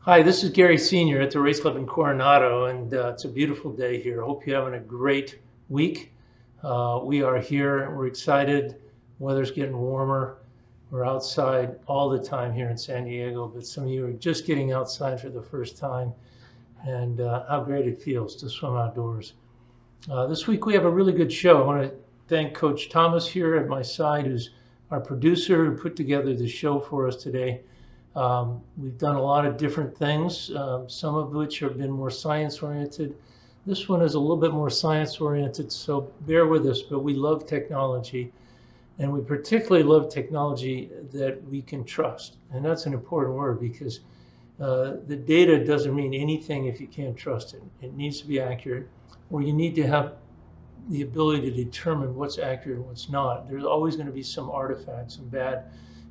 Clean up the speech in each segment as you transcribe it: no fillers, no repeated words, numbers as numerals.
Hi, this is Gary Sr. at the Race Club in Coronado, and it's a beautiful day here. I hope you're having a great week. We are here. We're excited. Weather's getting warmer. We're outside all the time here in San Diego, but some of you are just getting outside for the first time, and how great it feels to swim outdoors. This week we have a really good show. I want to thank Coach Thomas here at my side, who's our producer, who put together the show for us today. We've done a lot of different things, some of which have been more science oriented. This one is a little bit more science oriented, so bear with us, but we love technology, and we particularly love technology that we can trust. And that's an important word because the data doesn't mean anything if you can't trust it. It needs to be accurate, or you need to have the ability to determine what's accurate and what's not. There's always going to be some artifacts, some bad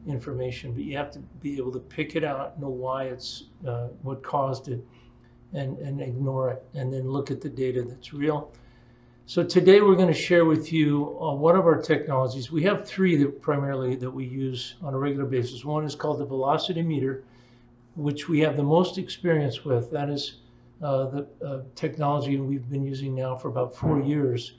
information, but you have to be able to pick it out, know why it's what caused it, and ignore it, and then look at the data that's real. So today we're going to share with you one of our technologies. We have three that primarily that we use on a regular basis. One is called the velocity meter, which we have the most experience with. That is the technology we've been using now for about 4 years,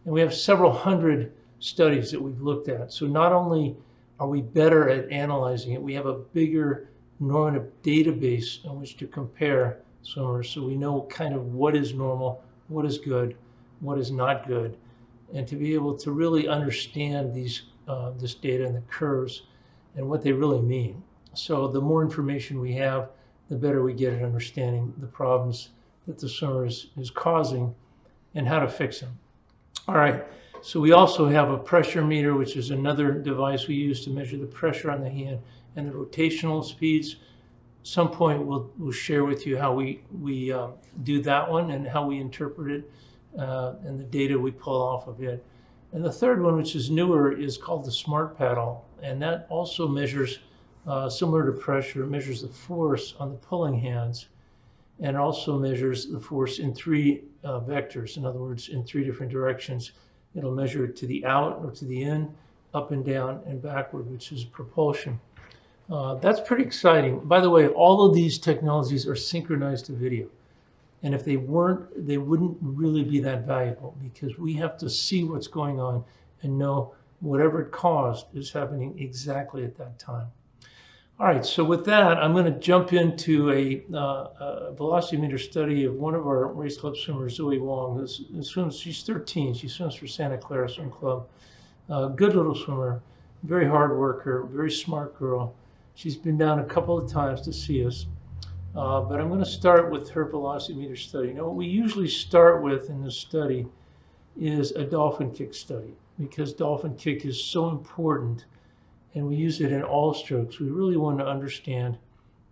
and we have several hundred studies that we've looked at. So not only are we better at analyzing it, we have a bigger normative database on which to compare swimmers, so we know kind of what is normal, what is good, what is not good, and to be able to really understand these this data and the curves and what they really mean. So the more information we have, the better we get at understanding the problems that the swimmer is causing and how to fix them. All right. So we also have a pressure meter, which is another device we use to measure the pressure on the hand and the rotational speeds. Some point we'll share with you how we do that one and how we interpret it and the data we pull off of it. And the third one, which is newer, is called the smart paddle, and that also measures similar to pressure. It measures the force on the pulling hands, and also measures the force in three vectors. In other words, in three different directions. It'll measure it to the out or to the in, up and down, and backward, which is propulsion. That's pretty exciting. By the way, all of these technologies are synchronized to video. And if they weren't, they wouldn't really be that valuable because we have to see what's going on and know whatever it caused is happening exactly at that time. All right, so with that, I'm going to jump into a velocity meter study of one of our race club swimmers, Zoe Wong, who swims. She's 13. She swims for Santa Clara Swim Club. Good little swimmer, very hard worker, very smart girl. She's been down a couple of times to see us, but I'm going to start with her velocity meter study. Now, what we usually start with in this study is a dolphin kick study because dolphin kick is so important. And we use it in all strokes. We really want to understand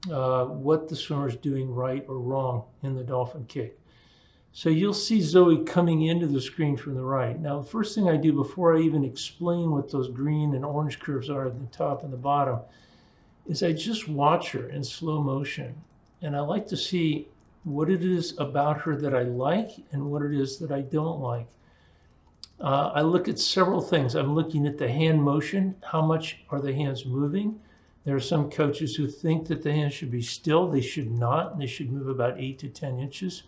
what the swimmer is doing right or wrong in the dolphin kick. So you'll see Zoe coming into the screen from the right. Now, the first thing I do before I even explain what those green and orange curves are at the top and the bottom is I just watch her in slow motion. And I like to see what it is about her that I like and what it is that I don't like. I look at several things. I'm looking at the hand motion. How much are the hands moving? There are some coaches who think that the hands should be still. They should not. They should move about 8 to 10 inches.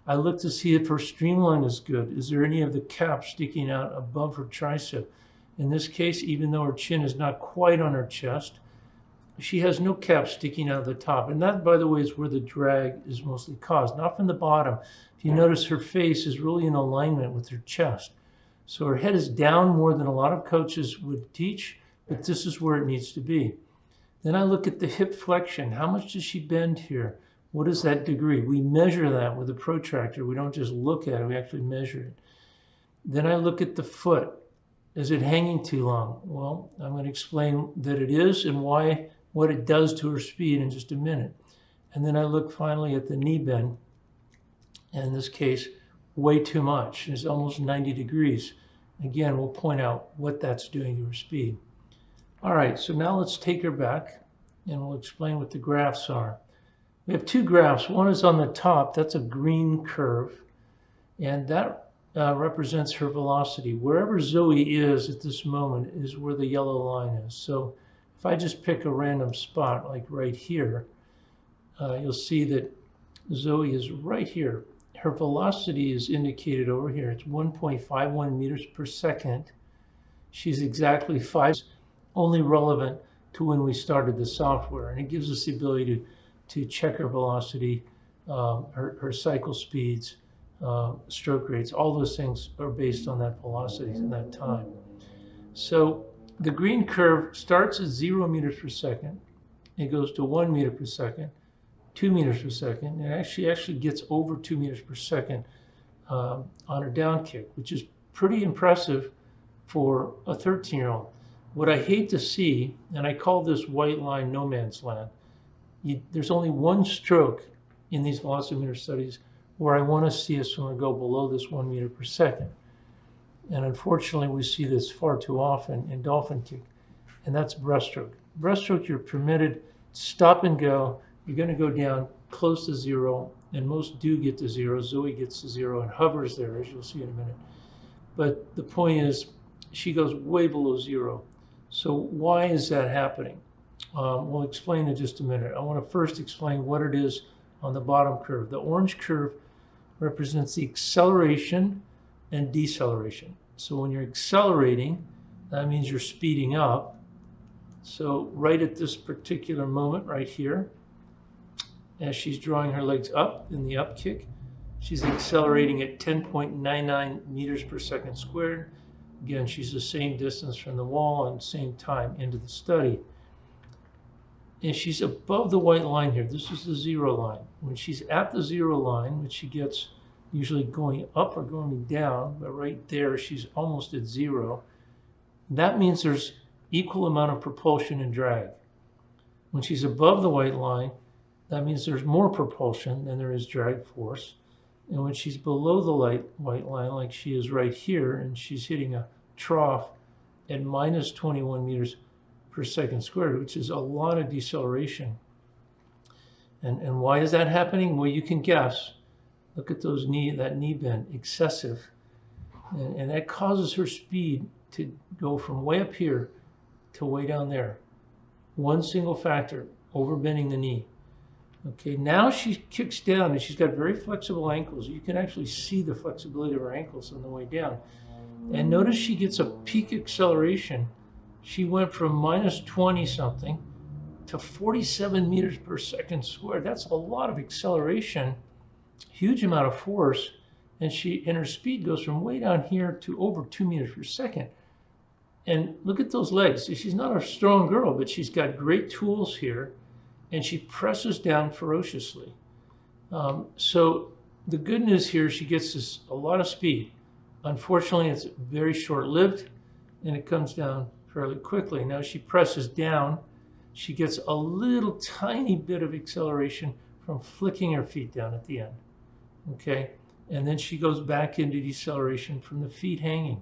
I look to see if her streamline is good. Is there any of the cap sticking out above her tricep? In this case, even though her chin is not quite on her chest, she has no cap sticking out of the top. And that, by the way, is where the drag is mostly caused, not from the bottom. If you notice, her face is really in alignment with her chest. So her head is down more than a lot of coaches would teach, but this is where it needs to be. Then I look at the hip flexion. How much does she bend here? What is that degree? We measure that with a protractor. We don't just look at it, we actually measure it. Then I look at the foot. Is it hanging too long? Well, I'm going to explain that it is and why, what it does to her speed in just a minute. And then I look finally at the knee bend. And in this case, way too much. It's almost 90 degrees. Again, we'll point out what that's doing to her speed. All right, so now let's take her back and we'll explain what the graphs are. We have two graphs. One is on the top. That's a green curve, and that represents her velocity. Wherever Zoe is at this moment is where the yellow line is. So if I just pick a random spot like right here, you'll see that Zoe is right here. Her velocity is indicated over here. It's 1.51 meters per second. She's exactly 5, only relevant to when we started the software. And it gives us the ability to check her velocity, her cycle speeds, stroke rates. All those things are based on that velocity and that time. So the green curve starts at 0 meters per second. It goes to 1 meter per second, 2 meters per second, and actually gets over 2 meters per second on her down kick, which is pretty impressive for a 13-year-old. What I hate to see, and I call this white line no man's land, there's only one stroke in these velocimeter studies where I want to see a swimmer go below this 1 meter per second. And unfortunately, we see this far too often in dolphin kick, and that's breaststroke. Breaststroke, you're permitted stop and go. You're going to go down close to 0, and most do get to 0. Zoe gets to 0 and hovers there, as you'll see in a minute. But the point is, she goes way below 0. So why is that happening? We'll explain in just a minute. I want to first explain what it is on the bottom curve. The orange curve represents the acceleration and deceleration. So when you're accelerating, that means you're speeding up. So right at this particular moment right here, as she's drawing her legs up in the up kick, she's accelerating at 10.99 meters per second squared. Again, she's the same distance from the wall and same time into the study. And she's above the white line here. This is the 0 line. When she's at the 0 line, which she gets usually going up or going down, but right there she's almost at 0. That means there's equal amount of propulsion and drag. When she's above the white line, that means there's more propulsion than there is drag force. And when she's below the white line, like she is right here, and she's hitting a trough at minus 21 meters per second squared, which is a lot of deceleration. And why is that happening? Well, you can guess. Look at those that knee bend, excessive. And that causes her speed to go from way up here to way down there. One single factor, overbending the knee. Okay, now she kicks down and she's got very flexible ankles. You can actually see the flexibility of her ankles on the way down. And notice she gets a peak acceleration. She went from minus 20 something to 47 meters per second squared. That's a lot of acceleration, huge amount of force. And her speed goes from way down here to over 2 meters per second. And look at those legs. She's not a strong girl, but she's got great tools here. And she presses down ferociously. So the good news here, she gets a lot of speed. Unfortunately, it's very short-lived, and it comes down fairly quickly. Now she presses down. She gets a little tiny bit of acceleration from flicking her feet down at the end. Okay, and then she goes back into deceleration from the feet hanging.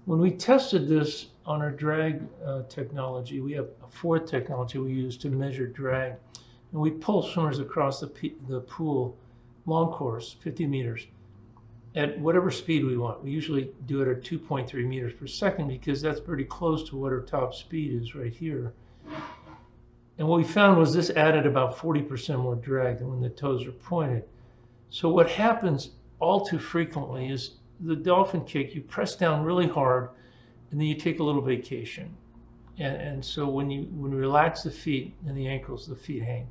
When we tested this on our drag technology, we have a fourth technology we use to measure drag. And we pull swimmers across the pool, long course, 50 meters, at whatever speed we want. We usually do it at 2.3 meters per second because that's pretty close to what our top speed is right here. And what we found was this added about 40% more drag than when the toes are pointed. So what happens all too frequently is the dolphin kick, you press down really hard, and then you take a little vacation. And so when you relax the feet and the ankles, the feet hang.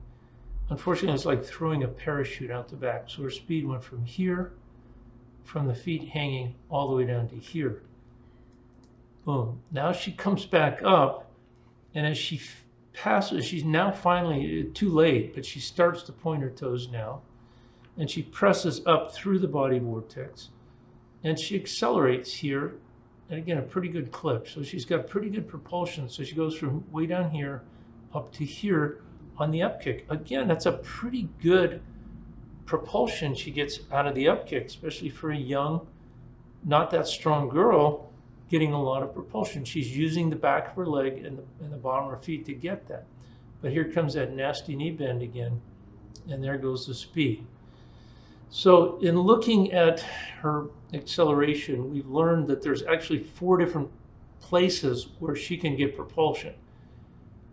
Unfortunately, it's like throwing a parachute out the back. So her speed went from here, from the feet hanging, all the way down to here. Boom. Now she comes back up, and as she passes, she's now finally, too late, but she starts to point her toes now. And she presses up through the body vortex. And she accelerates here, and again, a pretty good clip. So she's got pretty good propulsion. So she goes from way down here up to here on the up kick. Again, that's a pretty good propulsion she gets out of the up kick, especially for a young, not that strong girl getting a lot of propulsion. She's using the back of her leg and the bottom of her feet to get that. But here comes that nasty knee bend again, and there goes the speed. So in looking at her acceleration, we've learned that there's actually 4 different places where she can get propulsion.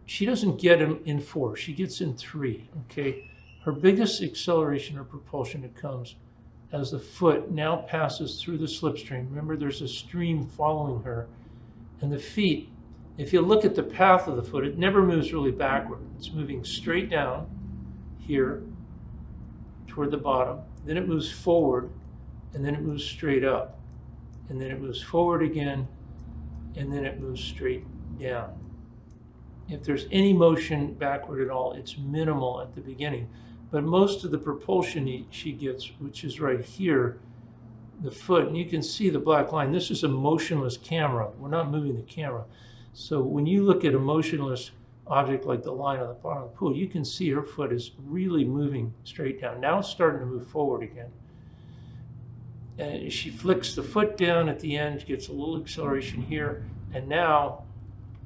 she doesn't get in 4, she gets in 3, okay? Her biggest acceleration or propulsion, it comes as the foot now passes through the slipstream. Remember, there's a stream following her, and the feet, if you look at the path of the foot, it never moves really backward. It's moving straight down here toward the bottom, then it moves forward, and then it moves straight up, and then it moves forward again, and then it moves straight down. If there's any motion backward at all, it's minimal at the beginning. But most of the propulsion she gets, which is right here, the foot, and you can see the black line. This is a motionless camera. We're not moving the camera. So when you look at a motionless object like the line on the bottom of the pool, you can see her foot is really moving straight down. Now it's starting to move forward again. And she flicks the foot down at the end, gets a little acceleration here, and now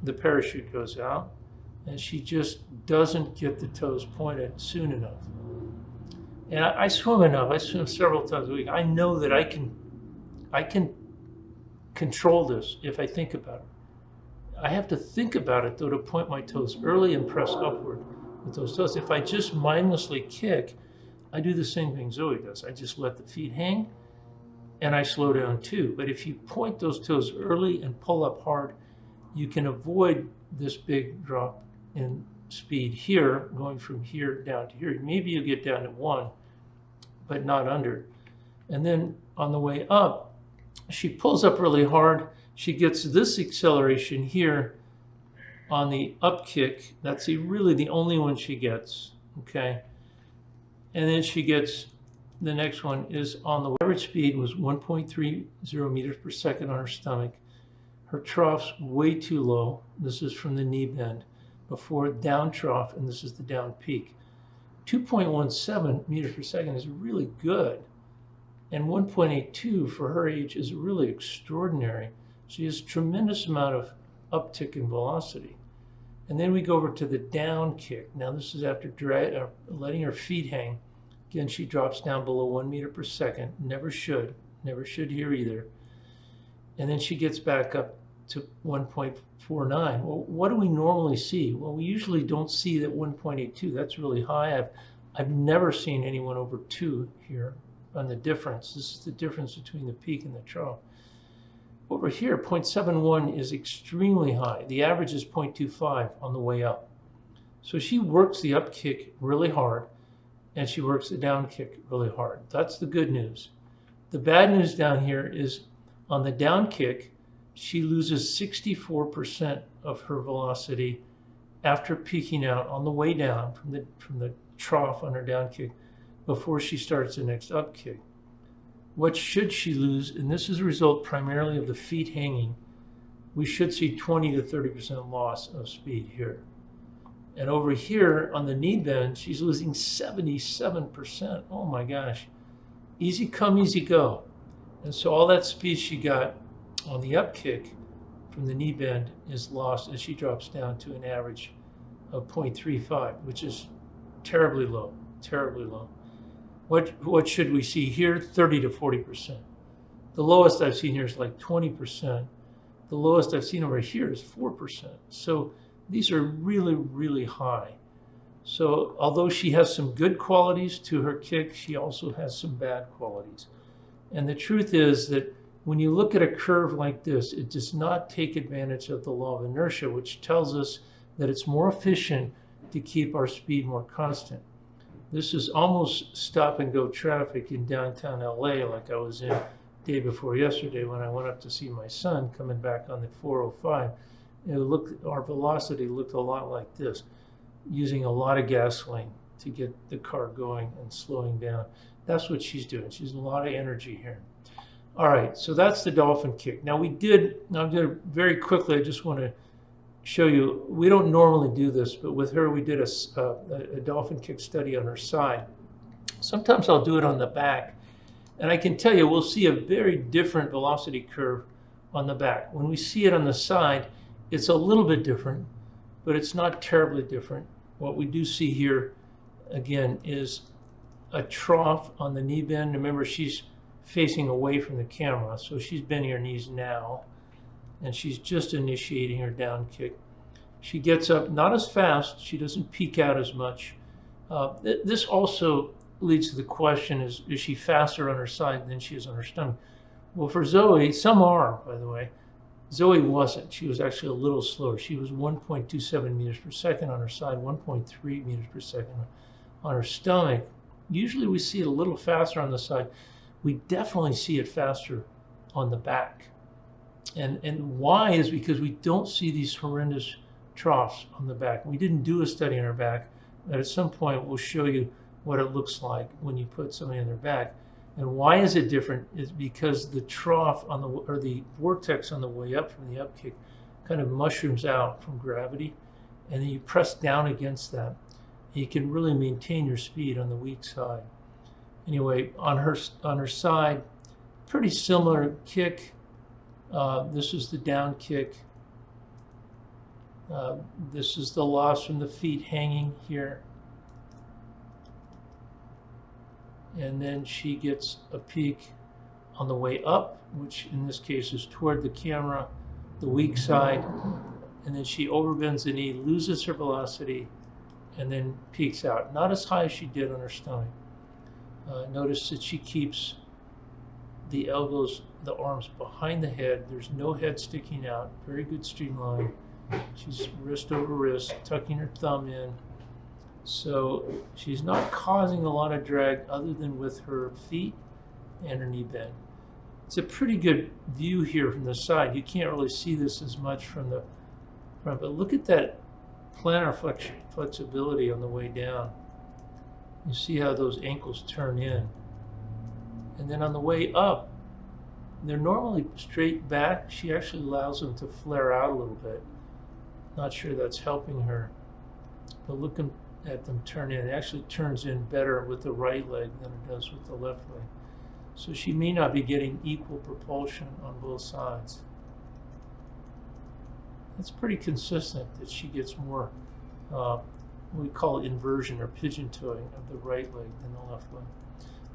the parachute goes out, and she just doesn't get the toes pointed soon enough. And I swim enough. I swim several times a week. I know that I can control this if I think about it. I have to think about it though to point my toes early and press upward with those toes. If I just mindlessly kick, I do the same thing Zoe does. I just let the feet hang and I slow down too. But if you point those toes early and pull up hard, you can avoid this big drop in speed here, going from here down to here. Maybe you get down to 1, but not under. And then on the way up, she pulls up really hard. She gets this acceleration here on the up kick. That's really the only one she gets, okay? And then she gets, the next one is on the average speed was 1.30 meters per second on her stomach. Her trough's way too low. This is from the knee bend before down trough, and this is the down peak. 2.17 meters per second is really good, and 1.82 for her age is really extraordinary. She has a tremendous amount of uptick in velocity. And then we go over to the down kick. Now this is after letting her feet hang. Again, she drops down below 1 meter per second. Never should here either. And then she gets back up to 1.49. Well, what do we normally see? Well, we usually don't see that 1.82. That's really high. I've never seen anyone over 2 here on the difference. This is the difference between the peak and the trough. Over here, 0.71 is extremely high. The average is 0.25 on the way up. So she works the up kick really hard, and she works the down kick really hard. That's the good news. The bad news down here is on the down kick, she loses 64% of her velocity after peaking out on the way down from the trough on her down kick before she starts the next up kick. What should she lose? And this is a result primarily of the feet hanging. We should see 20 to 30% loss of speed here. And over here on the knee bend, she's losing 77%. Oh my gosh. Easy come, easy go. And so all that speed she got on the up kick from the knee bend is lost as she drops down to an average of 0.35, which is terribly low, terribly low. What should we see here? 30 to 40%. The lowest I've seen here is like 20%. The lowest I've seen over here is 4%. So these are really, really high. So although she has some good qualities to her kick, she also has some bad qualities. And the truth is that when you look at a curve like this, it does not take advantage of the law of inertia, which tells us that it's more efficient to keep our speed more constant. This is almost stop and go traffic in downtown LA, like I was in day before yesterday when I went up to see my son coming back on the 405. Our velocity looked a lot like this, using a lot of gasoline to get the car going and slowing down. That's what she's doing. She's a lot of energy here. All right, so that's the Dolphin kick. Now I'm going to very quickly, I just want to show you, we don't normally do this, but with her we did a Dolphin kick study on her side. Sometimes I'll do it on the back, and I can tell you we'll see a very different velocity curve on the back. When we see it on the side, it's a little bit different, but it's not terribly different. What we do see here, again, is a trough on the knee bend. Remember, she's facing away from the camera, so she's bending her knees now, and she's just initiating her down kick. She gets up not as fast. She doesn't peak out as much. This also leads to the question, is she faster on her side than she is on her stomach? Well, for Zoe, some are, by the way. Zoe wasn't. She was actually a little slower. She was 1.27 meters per second on her side, 1.3 meters per second on her stomach. Usually we see it a little faster on the side. We definitely see it faster on the back. And why is because we don't see these horrendous troughs on the back. We didn't do a study on her back, but at some point we'll show you what it looks like when you put somebody on their back. And why is it different? Is because the trough on the, or the vortex on the way up from the up kick kind of mushrooms out from gravity, and then you press down against that. You can really maintain your speed on the weak side. Anyway, on her side, pretty similar kick. This is the down kick. This is the loss from the feet hanging here. And then she gets a peak on the way up, which in this case is toward the camera, the weak side, and then she overbends the knee, loses her velocity, and then peaks out. Not as high as she did on her stomach. Notice that she keeps the elbows, the arms behind the head. There's no head sticking out. Very good streamline. She's wrist over wrist, tucking her thumb in. So she's not causing a lot of drag other than with her feet and her knee bend. It's a pretty good view here from the side. You can't really see this as much from the front, but look at that plantar flexibility on the way down. You see how those ankles turn in. And then on the way up, they're normally straight back. She actually allows them to flare out a little bit. Not sure that's helping her, but looking at them turn in, it actually turns in better with the right leg than it does with the left leg. So she may not be getting equal propulsion on both sides. It's pretty consistent that she gets more, we call it inversion or pigeon toeing of the right leg than the left leg.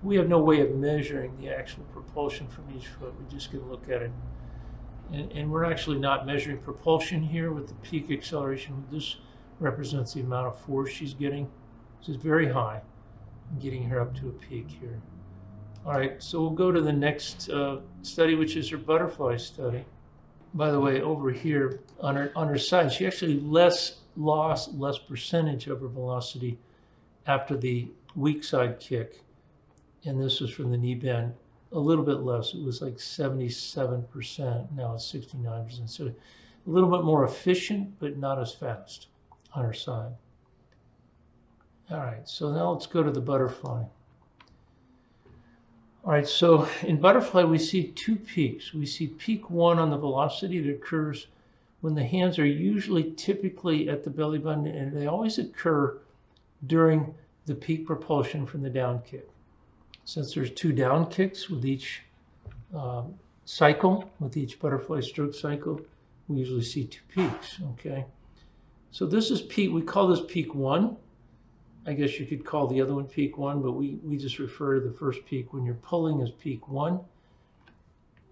We have no way of measuring the actual propulsion from each foot. We just can look at it. And we're actually not measuring propulsion here with the peak acceleration. This represents the amount of force she's getting. This is very high, getting her up to a peak here. All right, so we'll go to the next study, which is her butterfly study. By the way, over here on her side, she actually lost less percentage of her velocity after the weak side kick. And this was from the knee bend, a little bit less. It was like 77%. Now it's 69%. So a little bit more efficient, but not as fast on her side. All right, so now let's go to the butterfly. All right, so in butterfly, we see two peaks. We see peak one on the velocity that occurs when the hands are usually typically at the belly button, and they always occur during the peak propulsion from the down kick. Since there's two down kicks with each cycle, with each butterfly stroke cycle, we usually see two peaks, okay? So this is peak, we call this peak one. I guess you could call the other one peak one, but we just refer to the first peak when you're pulling as peak one.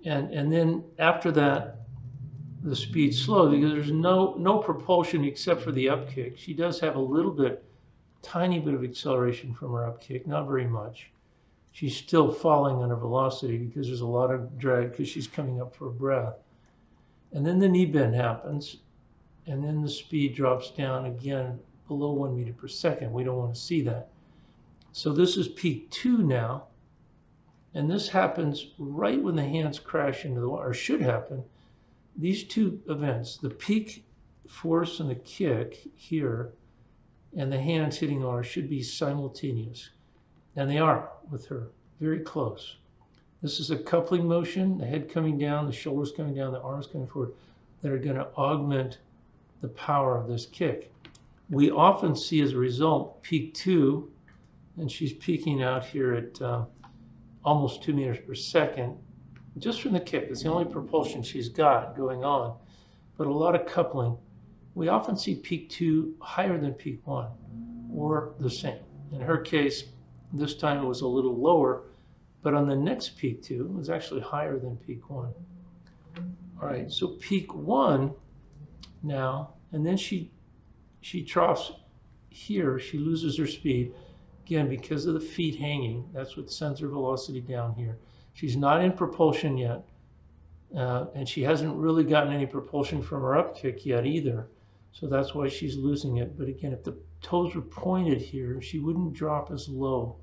And then after that, the speed slows because there's no propulsion except for the up kick. She does have a little bit, tiny bit of acceleration from her up kick, not very much. She's still falling on her velocity because there's a lot of drag because she's coming up for a breath. And then the knee bend happens, and then the speed drops down again below 1 meter per second. We don't want to see that. So this is peak two now, and this happens right when the hands crash into the water, or should happen. These two events, the peak force and the kick here, and the hands hitting the water should be simultaneous. And they are with her, very close. This is a coupling motion, the head coming down, the shoulders coming down, the arms coming forward, that are going to augment the power of this kick. We often see as a result peak two, and she's peaking out here at almost 2 meters per second, just from the kick. It's the only propulsion she's got going on, but a lot of coupling. We often see peak two higher than peak one, or the same. In her case, this time it was a little lower, but on the next peak two, it was actually higher than peak one. All right, so peak one now and then she troughs here. She loses her speed again because of the feet hanging. That's what sends her velocity down here. She's not in propulsion yet, and she hasn't really gotten any propulsion from her up kick yet either. So that's why she's losing it. But again, if the toes were pointed here, she wouldn't drop as low.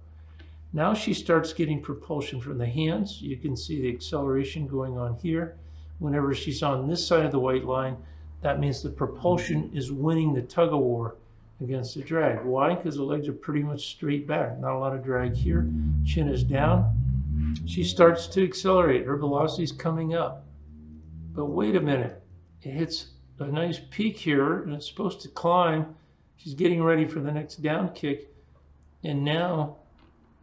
Now she starts getting propulsion from the hands. You can see the acceleration going on here. Whenever she's on this side of the white line, that means the propulsion is winning the tug of war against the drag. Why? Because the legs are pretty much straight back. Not a lot of drag here. Chin is down. She starts to accelerate. Her velocity is coming up. But wait a minute. It hits a nice peak here, and it's supposed to climb. She's getting ready for the next down kick, and now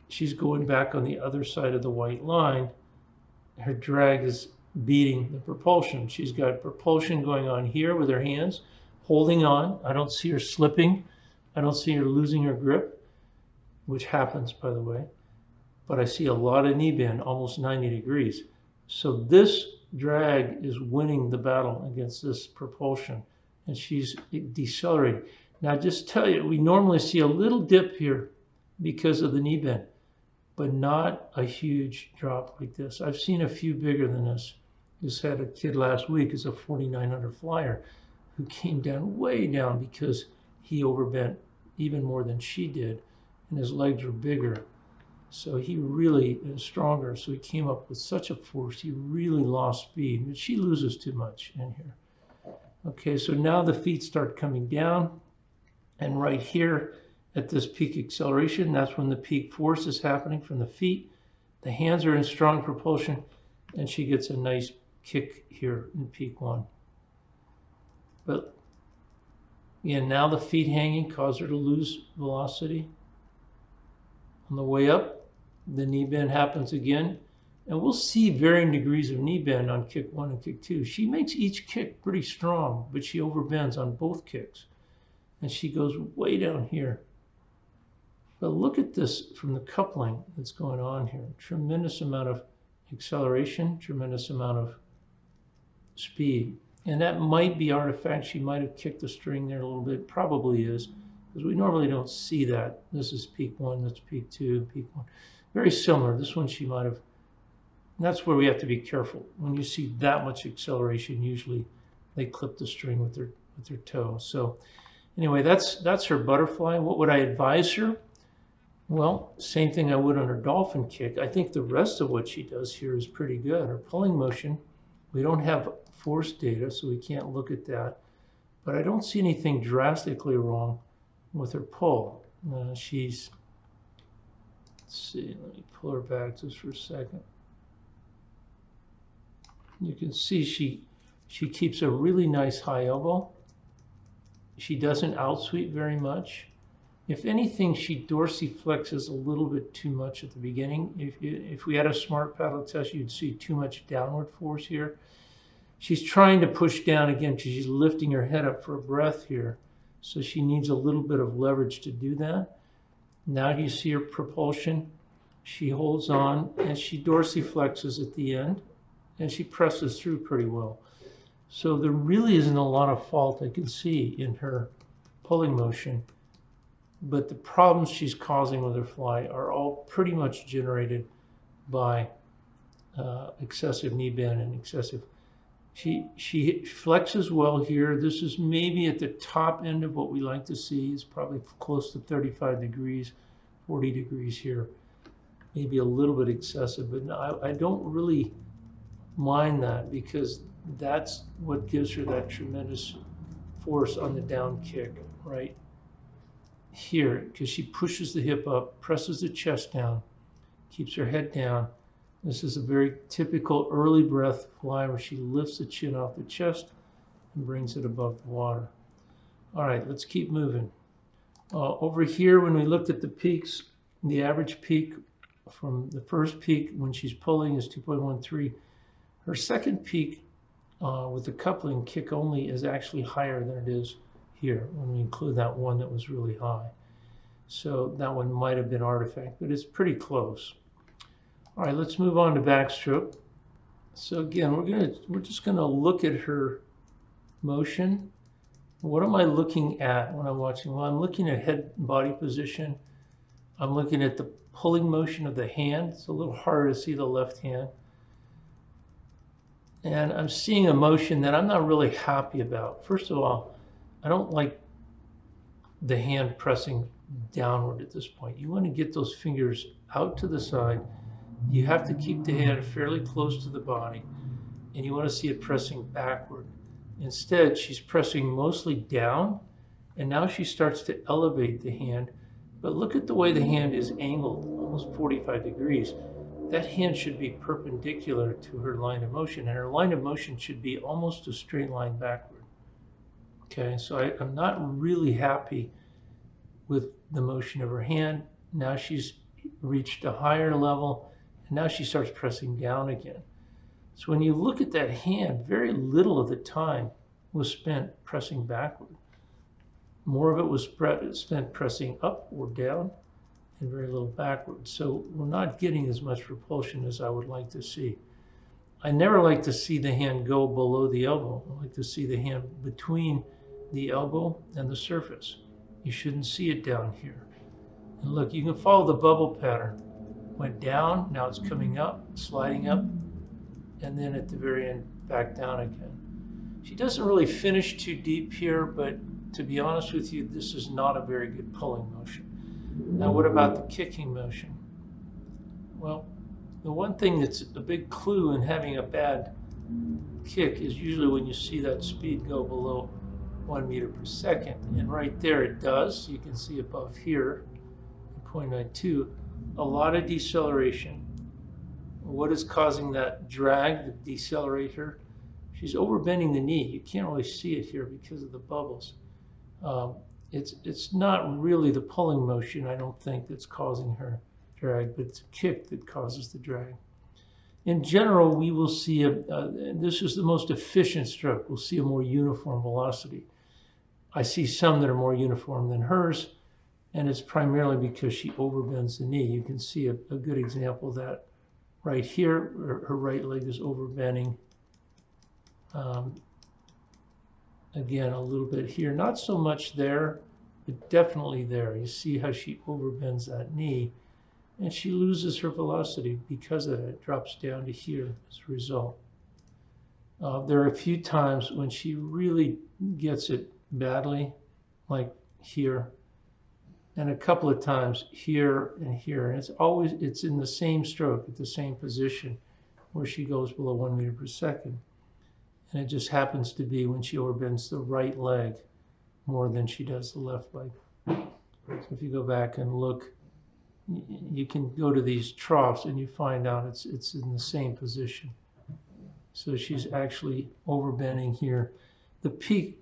she's going back on the other side of the white line. Her drag is beating the propulsion. She's got propulsion going on here with her hands, holding on. I don't see her slipping. I don't see her losing her grip, which happens, by the way. But I see a lot of knee bend, almost 90 degrees. So this drag is winning the battle against this propulsion, and she's decelerating. Now, just tell you, we normally see a little dip here because of the knee bend, but not a huge drop like this. I've seen a few bigger than this. Just had a kid last week, who's a 4,900 flyer, who came down way down because he overbent even more than she did, and his legs were bigger. So he really is stronger. So he came up with such a force, he really lost speed. But she loses too much in here. Okay, so now the feet start coming down. And right here at this peak acceleration, that's when the peak force is happening from the feet. The hands are in strong propulsion, and she gets a nice kick here in peak one. But again, now the feet hanging cause her to lose velocity. On the way up, the knee bend happens again, and we'll see varying degrees of knee bend on kick one and kick two. She makes each kick pretty strong, but she overbends on both kicks, and she goes way down here. But look at this from the coupling that's going on here. Tremendous amount of acceleration, tremendous amount of speed. And that might be artifact. She might have kicked the string there a little bit. Probably is, because we normally don't see that. This is peak one, that's peak two, peak one. Very similar. This one she might have. That's where we have to be careful. When you see that much acceleration, usually they clip the string with their toe. So anyway, that's her butterfly. What would I advise her? Well, same thing I would on her dolphin kick. I think the rest of what she does here is pretty good. Her pulling motion, we don't have force data, so we can't look at that. But I don't see anything drastically wrong with her pull. Let's see, let me pull her back just for a second. You can see she keeps a really nice high elbow. She doesn't outsweep very much. If anything, she dorsiflexes a little bit too much at the beginning. If we had a smart paddle test, you'd see too much downward force here. She's trying to push down again because she's lifting her head up for a breath here. So she needs a little bit of leverage to do that. Now you see her propulsion. She holds on and she dorsiflexes at the end, and she presses through pretty well. So there really isn't a lot of fault I can see in her pulling motion, but the problems she's causing with her fly are all pretty much generated by excessive knee bend and excessive. She flexes well here. This is maybe at the top end of what we like to see. It's probably close to 35 degrees, 40 degrees here. Maybe a little bit excessive, but no, I don't really mind that because that's what gives her that tremendous force on the down kick right here, because she pushes the hip up, presses the chest down, keeps her head down. This is a very typical early breath fly where she lifts the chin off the chest and brings it above the water. All right, let's keep moving. Over here, when we looked at the peaks, the average peak from the first peak when she's pulling is 2.13. Her second peak with the coupling kick only is actually higher than it is here when we include that one that was really high. So that one might have been artifact, but it's pretty close. All right, let's move on to backstroke. So again, we're just gonna look at her motion What am I looking at when I'm watching? Well, I'm looking at head and body position. I'm looking at the pulling motion of the hand. It's a little harder to see the left hand. And I'm seeing a motion that I'm not really happy about. First of all, I don't like the hand pressing downward at this point. You want to get those fingers out to the side. You have to keep the hand fairly close to the body, and you want to see it pressing backward. Instead, she's pressing mostly down, and now she starts to elevate the hand. But look at the way the hand is angled, almost 45 degrees. That hand should be perpendicular to her line of motion, and her line of motion should be almost a straight line backward. Okay, so I'm not really happy with the motion of her hand. Now she's reached a higher level, and now she starts pressing down again. So when you look at that hand, very little of the time was spent pressing backward. More of it was spent pressing up or down, and very little backward. So we're not getting as much propulsion as I would like to see. I never like to see the hand go below the elbow. I like to see the hand between the elbow and the surface. You shouldn't see it down here. And look, you can follow the bubble pattern. Went down, now it's coming up, sliding up, and then at the very end, back down again. She doesn't really finish too deep here, but to be honest with you, this is not a very good pulling motion. Now, what about the kicking motion? Well, the one thing that's a big clue in having a bad kick is usually when you see that speed go below 1 meter per second. And right there it does. You can see above here, 0.92, a lot of deceleration. What is causing that drag, the decelerator? She's overbending the knee. You can't really see it here because of the bubbles. It's not really the pulling motion, I don't think, that's causing her drag, but it's a kick that causes the drag. In general, we will see, this is the most efficient stroke. We'll see a more uniform velocity. I see some that are more uniform than hers, and it's primarily because she overbends the knee. You can see a good example of that right here. Her right leg is overbending. Again, a little bit here, not so much there, but definitely there. You see how she overbends that knee, and she loses her velocity because of it. It drops down to here as a result. There are a few times when she really gets it badly, like here, and a couple of times here and here. And it's in the same stroke, at the same position, where she goes below 1 meter per second. And it just happens to be when she overbends the right leg more than she does the left leg. So if you go back and look, you can go to these troughs and you find out it's in the same position. So she's actually overbending here. The peak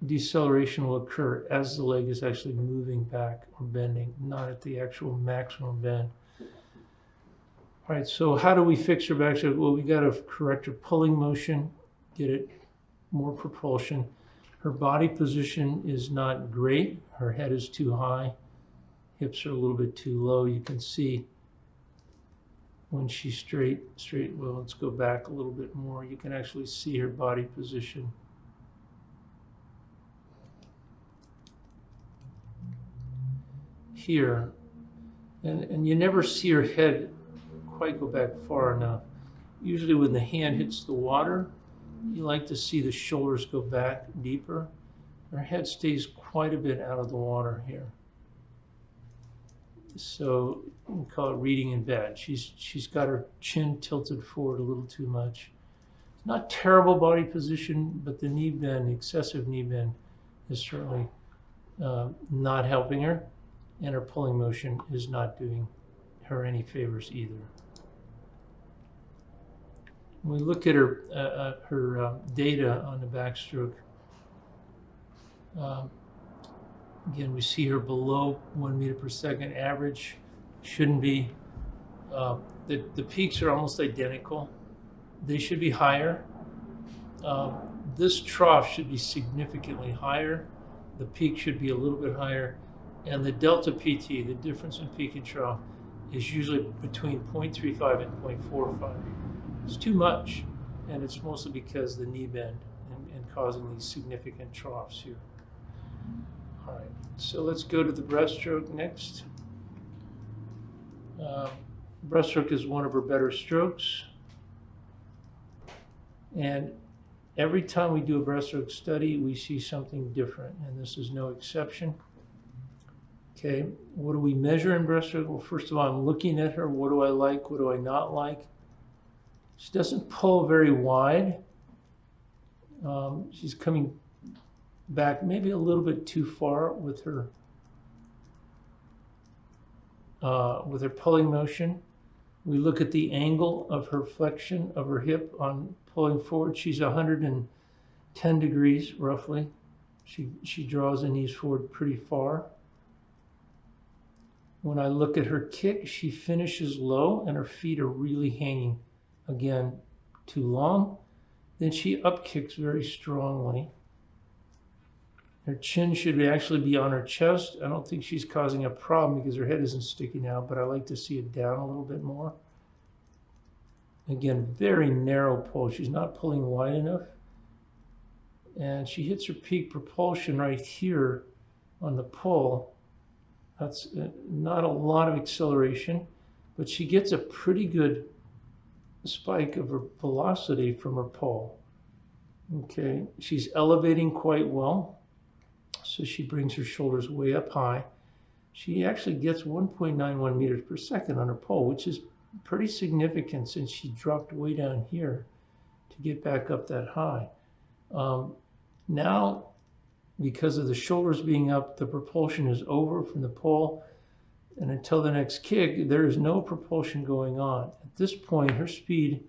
deceleration will occur as the leg is actually moving back or bending, not at the actual maximum bend. All right, so how do we fix her backstroke? Well, we got to correct her pulling motion, get it more propulsion. Her body position is not great. Her head is too high. Hips are a little bit too low. You can see when she's straight, well, let's go back a little bit more. You can actually see her body position. Here, and you never see her head quite go back far enough. Usually when the hand hits the water, you like to see the shoulders go back deeper. Her head stays quite a bit out of the water here. So we call it reading in bed. She's got her chin tilted forward a little too much. It's not terrible body position, but the knee bend, excessive knee bend, is certainly not helping her, and her pulling motion is not doing her any favors either. When we look at her data on the backstroke, again, we see her below 1 meter per second average. Shouldn't be. The peaks are almost identical. They should be higher. This trough should be significantly higher. The peak should be a little bit higher. And the delta PT, the difference in peak and trough, is usually between 0.35 and 0.45. It's too much, and it's mostly because the knee bend and causing these significant troughs here. All right, so let's go to the breaststroke next. Breaststroke is one of her better strokes. And every time we do a breaststroke study, we see something different, and this is no exception. Okay, what do we measure in breaststroke? Well, first of all, I'm looking at her. What do I like? What do I not like? She doesn't pull very wide. She's coming back maybe a little bit too far with her pulling motion. We look at the angle of her flexion of her hip on pulling forward. She's 110 degrees roughly. She draws the knees forward pretty far. When I look at her kick, she finishes low and her feet are really hanging, again, too long. Then she up kicks very strongly. Her chin should actually be on her chest. I don't think she's causing a problem because her head isn't sticking out, but I like to see it down a little bit more. Again, very narrow pull. She's not pulling wide enough. And she hits her peak propulsion right here on the pull. That's not a lot of acceleration, but she gets a pretty good spike of her velocity from her pull. Okay, she's elevating quite well. So she brings her shoulders way up high. She actually gets 1.91 meters per second on her pull, which is pretty significant since she dropped way down here to get back up that high. Now, because of the shoulders being up, the propulsion is over from the pull, and until the next kick, there is no propulsion going on. At this point, her speed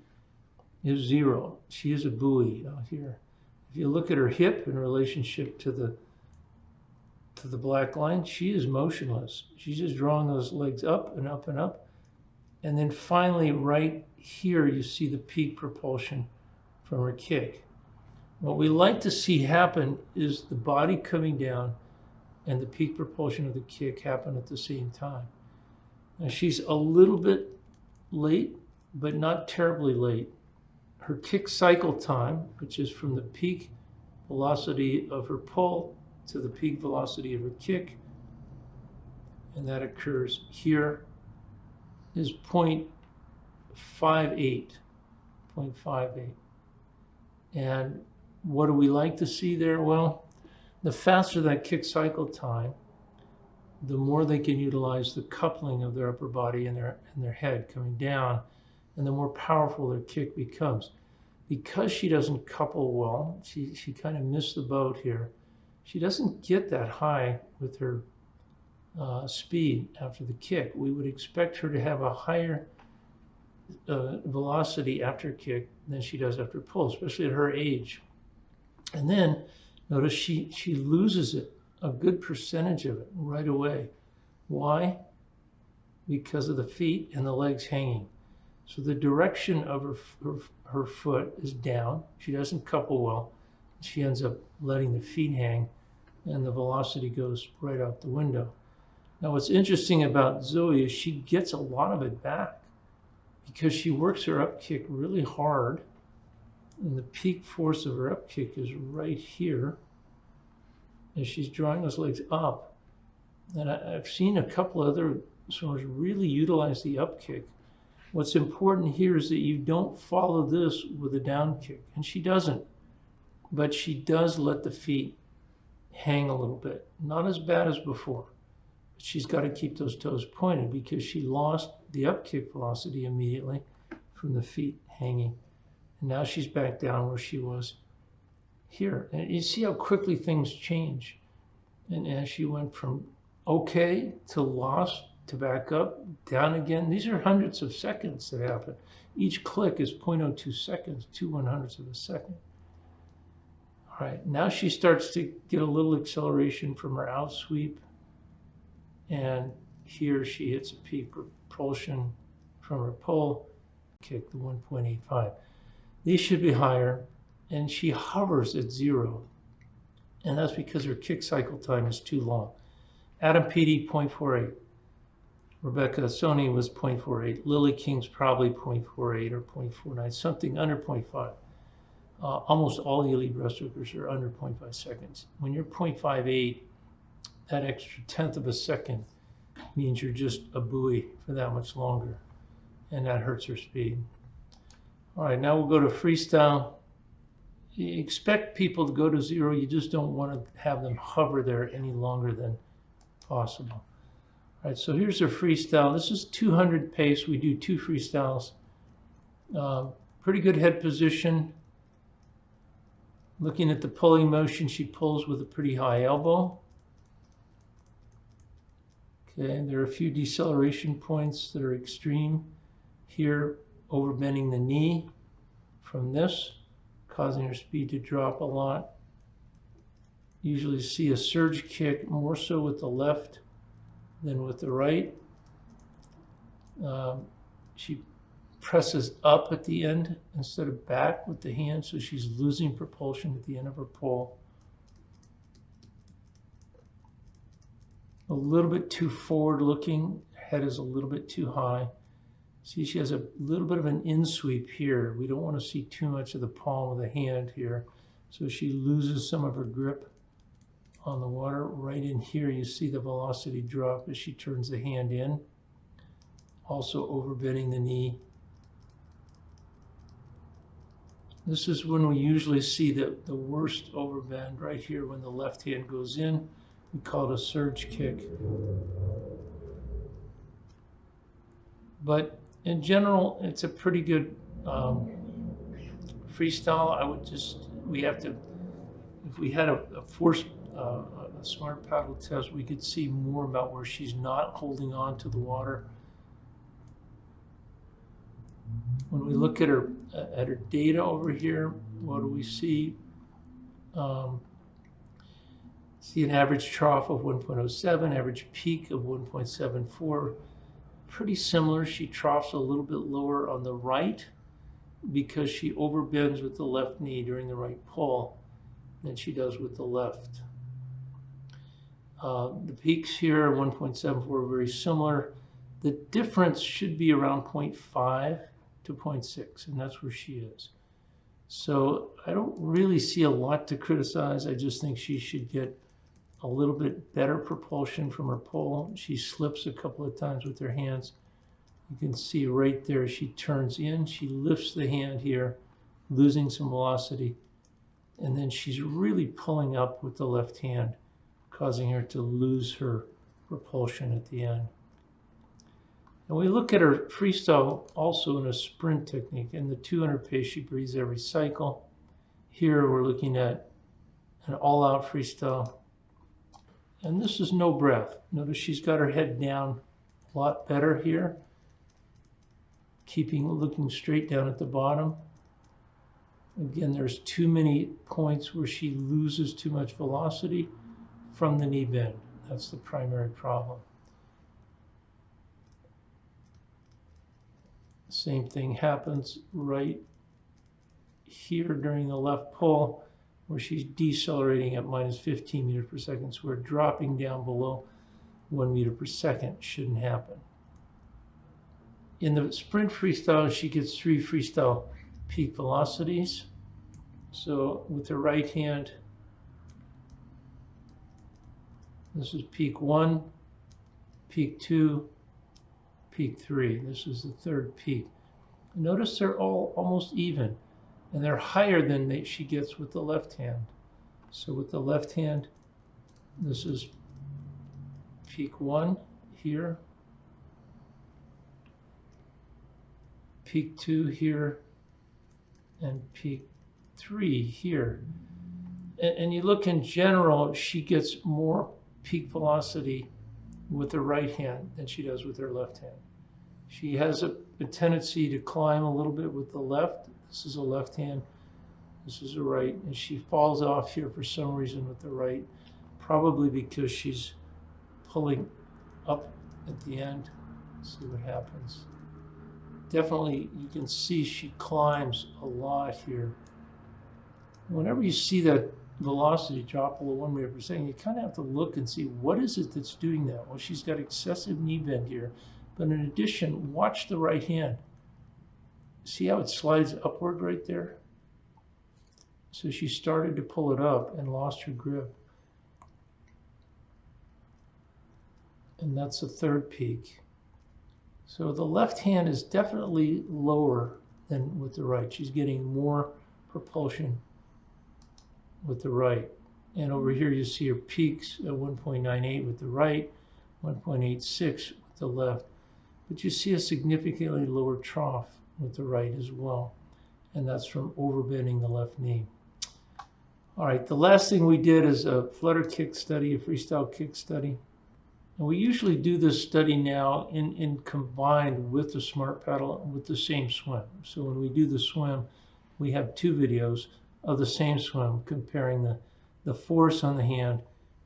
is 0. She is a buoy out here. If you look at her hip in relationship to the black line, she is motionless. She's just drawing those legs up and up and up. And then finally, right here, you see the peak propulsion from her kick. What we like to see happen is the body coming down and the peak propulsion of the kick happen at the same time. Now she's a little bit late, but not terribly late. Her kick cycle time, which is from the peak velocity of her pull to the peak velocity of her kick, and that occurs here, is 0.58. And what do we like to see there? Well, the faster that kick cycle time, the more they can utilize the coupling of their upper body and their head coming down, and the more powerful their kick becomes. Because she doesn't couple well, she kind of missed the boat here. She doesn't get that high with her speed after the kick. We would expect her to have a higher velocity after kick than she does after pull, especially at her age. And then notice she loses it, a good percentage of it right away. Why? Because of the feet and the legs hanging. So the direction of her foot is down. She doesn't couple well. She ends up letting the feet hang, and the velocity goes right out the window. Now what's interesting about Zoe is she gets a lot of it back because she works her up kick really hard, and the peak force of her up kick is right here, and she's drawing those legs up. And I've seen a couple other swimmers really utilize the up kick. What's important here is that you don't follow this with a down kick, and she doesn't, but she does let the feet hang a little bit. Not as bad as before, but she's got to keep those toes pointed because she lost the up kick velocity immediately from the feet hanging. And now she's back down where she was here. And you see how quickly things change. And as she went from okay to lost to back up, down again, these are hundreds of seconds that happen. Each click is 0.02 seconds, 2/100ths of a second. All right, now she starts to get a little acceleration from her out sweep. And here she hits a peak propulsion from her pull, kick the 1.85. These should be higher, and she hovers at 0. And that's because her kick cycle time is too long. Adam Peaty, 0.48. Rebecca Sony was 0.48. Lily King's probably 0.48 or 0.49, something under 0.5. Almost all the elite breaststrokers are under 0.5 seconds. When you're 0.58, that extra tenth of a second means you're just a buoy for that much longer, and that hurts her speed. All right, now we'll go to freestyle. You expect people to go to 0. You just don't want to have them hover there any longer than possible. All right, so here's our freestyle. This is 200 pace. We do 2 freestyles. Pretty good head position. Looking at the pulling motion, she pulls with a pretty high elbow. Okay, there are a few deceleration points that are extreme here, overbending the knee from this, causing her speed to drop a lot. Usually see a surge kick more so with the left than with the right. She presses up at the end instead of back with the hand, so she's losing propulsion at the end of her pull. A little bit too forward looking, head is a little bit too high. See, she has a little bit of an in sweep here. We don't want to see too much of the palm of the hand here, so she loses some of her grip on the water. Right in here you see the velocity drop as she turns the hand in, also overbending the knee. This is when we usually see the worst overbend, right here when the left hand goes in. We call it a surge kick. But in general, it's a pretty good freestyle. I would just, we have to, if we had a smart paddle test, we could see more about where she's not holding on to the water. When we look at her data over here, what do we see? See an average trough of 1.07, average peak of 1.74. Pretty similar. She troughs a little bit lower on the right because she overbends with the left knee during the right pull than she does with the left. The peaks here are 1.74, are very similar. The difference should be around 0.5 to 0.6, and that's where she is. So I don't really see a lot to criticize. I just think she should get a little bit better propulsion from her pull. She slips a couple of times with her hands. You can see right there, she turns in, she lifts the hand here, losing some velocity, and then she's really pulling up with the left hand, causing her to lose her propulsion at the end. And we look at her freestyle also in a sprint technique. In the 200 pace, she breathes every cycle. Here we're looking at an all-out freestyle. And this is no breath. Notice she's got her head down a lot better here, looking straight down at the bottom. Again, there's too many points where she loses too much velocity from the knee bend. That's the primary problem. Same thing happens right here during the left pull, where she's decelerating at minus 15 meters per second squared, so dropping down below 1 meter per second shouldn't happen. In the sprint freestyle, she gets 3 freestyle peak velocities. So with her right hand, this is peak 1, peak 2, peak 3. This is the third peak. Notice they're all almost even, and they're higher than she gets with the left hand. So with the left hand, this is peak 1 here, peak 2 here, and peak 3 here. And you look in general, she gets more peak velocity with her right hand than she does with her left hand. She has a tendency to climb a little bit with the left. This is a left hand, this is a right, and she falls off here for some reason with the right, probably because she's pulling up at the end. Let's see what happens. Definitely, you can see she climbs a lot here. Whenever you see that velocity drop below 1 meter per second, you kind of have to look and see what is it that's doing that. Well, she's got excessive knee bend here, but in addition, watch the right hand. See how it slides upward right there? So she started to pull it up and lost her grip. and that's the third peak. So the left hand is definitely lower than with the right. She's getting more propulsion with the right. And over here you see her peaks at 1.98 with the right, 1.86 with the left. But you see a significantly lower trough with the right as well. And that's from overbending the left knee. All right, the last thing we did is a flutter kick study, a freestyle kick study. And we usually do this study now in combined with the smart paddle with the same swim. So when we do the swim, we have two videos of the same swim comparing the force on the hand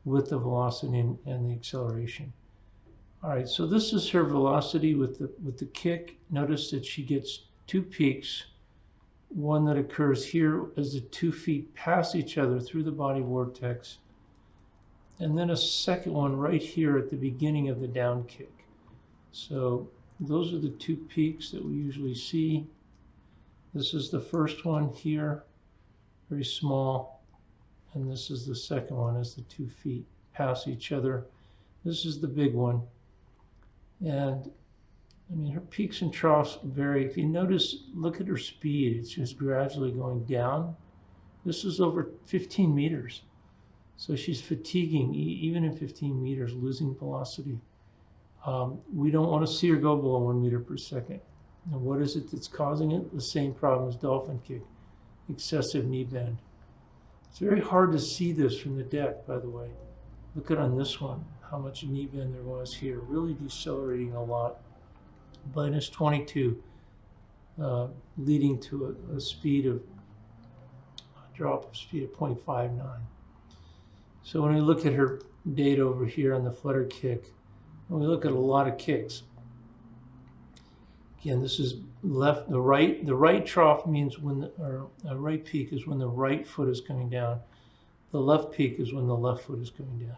with the velocity and the acceleration. All right, so this is her velocity with the kick. Notice that she gets two peaks, one that occurs here as the 2 feet pass each other through the body vortex, and then a second one right here at the beginning of the down kick. So those are the 2 peaks that we usually see. This is the first one here, very small, and this is the second one as the 2 feet pass each other. This is the big one. And I mean, her peaks and troughs vary. If you notice, look at her speed. It's just gradually going down. This is over 15 meters. So she's fatiguing, even in 15 meters, losing velocity. We don't want to see her go below 1 meter per second. And what is it that's causing it? The same problem as dolphin kick, excessive knee bend. It's very hard to see this from the deck, by the way. Look at on this one, how much knee bend there was here, really decelerating a lot. Minus 22, leading to a speed of, a drop of speed of 0.59. So when we look at her data over here on the flutter kick, when we look at a lot of kicks, again, this is left, the right trough means when, or right peak is when the right foot is coming down. The left peak is when the left foot is coming down.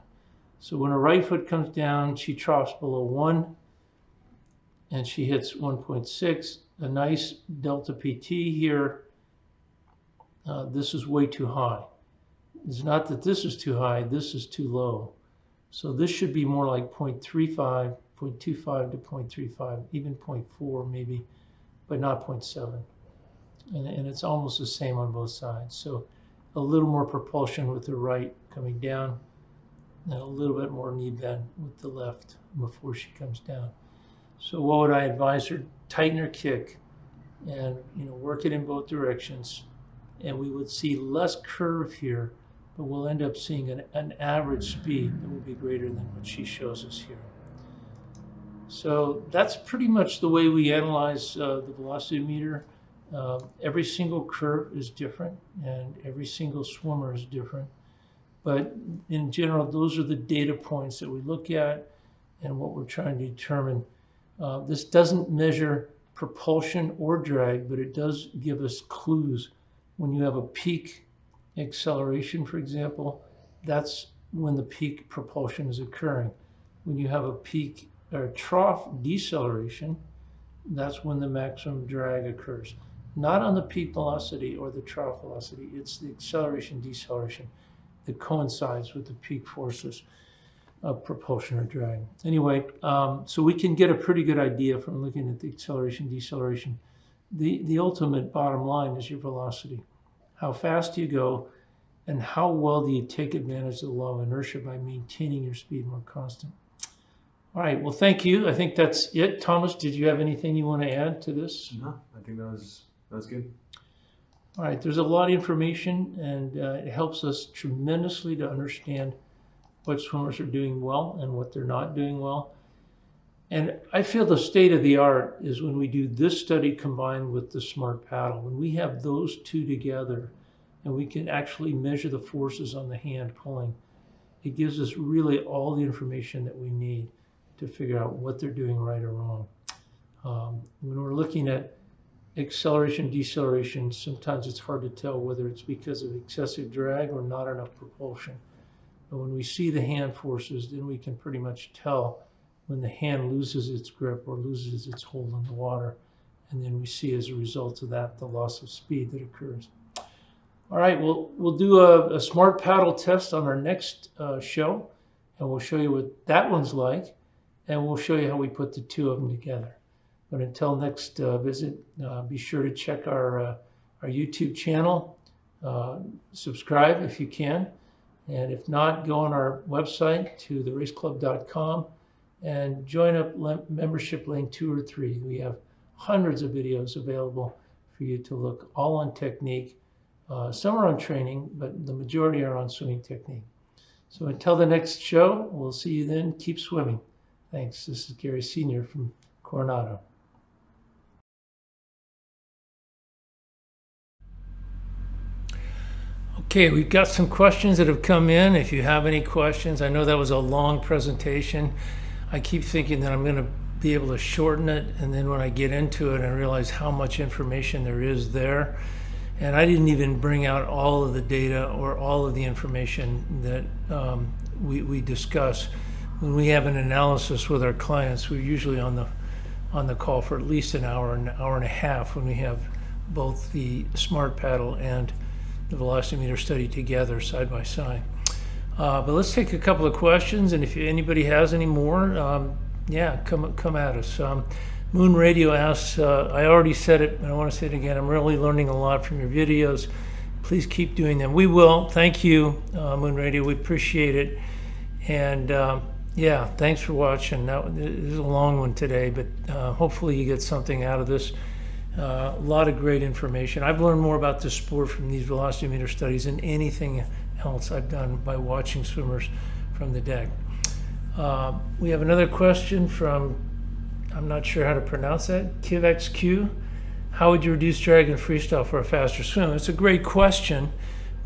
So when her right foot comes down, she troughs below 1, and she hits 1.6, a nice delta PT here. This is way too high. It's not that this is too high, this is too low. So this should be more like 0.35, 0.25 to 0.35, even 0.4 maybe, but not 0.7. And it's almost the same on both sides. So a little more propulsion with the right coming down, and a little bit more knee bend with the left before she comes down. So what would I advise her? Tighten her kick and work it in both directions. And we would see less curve here, but we'll end up seeing an average speed that will be greater than what she shows us here. So that's pretty much the way we analyze the velocity meter. Every single curve is different and every single swimmer is different. But in general, those are the data points that we look at and what we're trying to determine. This doesn't measure propulsion or drag, but it does give us clues. When you have a peak acceleration, for example, that's when the peak propulsion is occurring. When you have a peak or trough deceleration, that's when the maximum drag occurs. Not on the peak velocity or the trough velocity, it's the acceleration deceleration that coincides with the peak forces of propulsion or drag. Anyway, so we can get a pretty good idea from looking at the acceleration, deceleration. The ultimate bottom line is your velocity. How fast do you go, and how well do you take advantage of the law of inertia by maintaining your speed more constant? All right, well, thank you. I think that's it. Thomas, did you have anything you want to add to this? No, I think that was good. All right, there's a lot of information, and it helps us tremendously to understand what swimmers are doing well and what they're not doing well. And I feel the state of the art is when we do this study combined with the smart paddle. When we have those two together and we can actually measure the forces on the hand pulling, it gives us really all the information that we need to figure out what they're doing right or wrong. When we're looking at acceleration, deceleration, sometimes it's hard to tell whether it's because of excessive drag or not enough propulsion. But when we see the hand forces, then we can pretty much tell when the hand loses its grip or loses its hold on the water. And then we see as a result of that, the loss of speed that occurs. All right, we'll do a smart paddle test on our next show, and we'll show you what that one's like. and we'll show you how we put the two of them together. But until next visit, be sure to check our YouTube channel, subscribe if you can, and if not, go on our website to theraceclub.com and join up membership lane 2 or 3. We have hundreds of videos available for you to look, all on technique. Some are on training, but the majority are on swimming technique. So until the next show, we'll see you then. Keep swimming. Thanks. This is Gary Sr. from Coronado. Okay, we've got some questions that have come in. If you have any questions, I know that was a long presentation. I keep thinking that I'm going to be able to shorten it, and then when I get into it, I realize how much information there is there. And I didn't even bring out all of the data or all of the information that we discuss. When we have an analysis with our clients, we're usually on the call for at least an hour and a half when we have both the smart paddle and the velocimeter study together side by side. But let's take a couple of questions, and if anybody has any more, yeah, come at us. Moon Radio asks, I already said it, but I want to say it again. I'm really learning a lot from your videos. Please keep doing them. We will. Thank you, Moon Radio. We appreciate it. And yeah, thanks for watching. This is a long one today, but hopefully you get something out of this. A lot of great information. I've learned more about this sport from these velocimeter studies than anything else I've done by watching swimmers from the deck. We have another question from, I'm not sure how to pronounce that, KivXQ. How would you reduce drag in freestyle for a faster swim? It's a great question.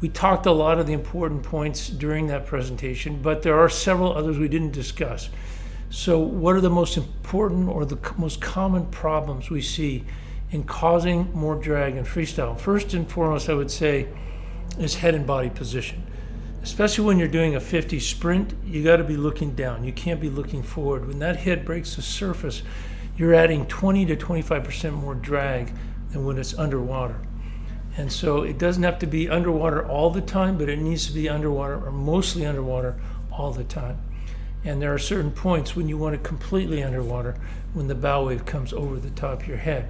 We talked a lot of the important points during that presentation, but there are several others we didn't discuss. So what are the most important or the most common problems we see in causing more drag in freestyle? First and foremost, I would say, is head and body position. Especially when you're doing a 50 sprint, you got to be looking down. You can't be looking forward. When that head breaks the surface, you're adding 20 to 25% more drag than when it's underwater. And so it doesn't have to be underwater all the time, but it needs to be underwater or mostly underwater all the time. And there are certain points when you want it completely underwater, when the bow wave comes over the top of your head.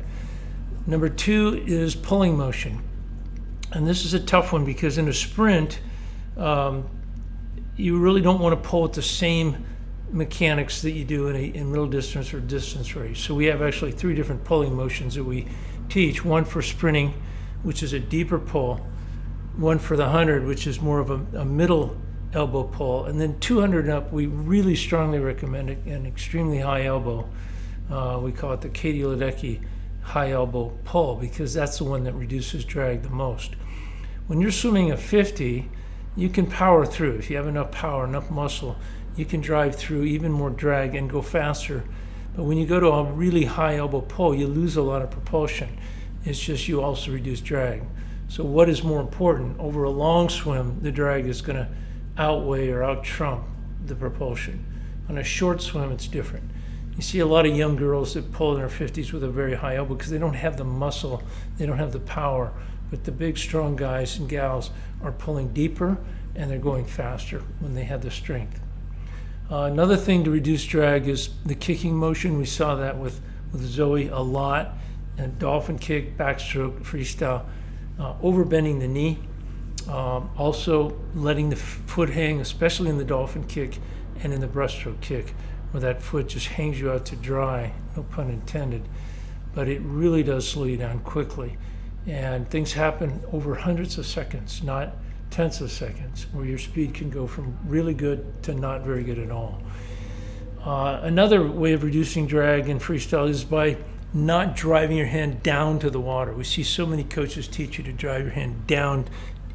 Number 2 is pulling motion. And this is a tough one because in a sprint, you really don't want to pull with the same mechanics that you do in middle distance or distance race. So we have actually 3 different pulling motions that we teach. One for sprinting, which is a deeper pull. One for the 100, which is more of a middle elbow pull. And then 200 and up, we really strongly recommend an extremely high elbow. We call it the Katie Ledecky high elbow pull because that's the one that reduces drag the most. When you're swimming a 50, you can power through. If you have enough power, enough muscle, you can drive through even more drag and go faster. But when you go to a really high elbow pull, you lose a lot of propulsion. It's just you also reduce drag. So what is more important? Over a long swim, the drag is going to outweigh or out-trump the propulsion. On a short swim, it's different. You see a lot of young girls that pull in their 50s with a very high elbow because they don't have the muscle, they don't have the power. But the big, strong guys and gals are pulling deeper and they're going faster when they have the strength. Another thing to reduce drag is the kicking motion. We saw that with Zoe a lot. And Dolphin kick, backstroke, freestyle, overbending the knee. Also letting the foot hang, especially in the Dolphin kick and in the breaststroke kick, where that foot just hangs you out to dry, no pun intended. But it really does slow you down quickly. And things happen over hundreds of seconds, not tenths of seconds, where your speed can go from really good to not very good at all. Another way of reducing drag in freestyle is by not driving your hand down to the water. We see so many coaches teach you to drive your hand down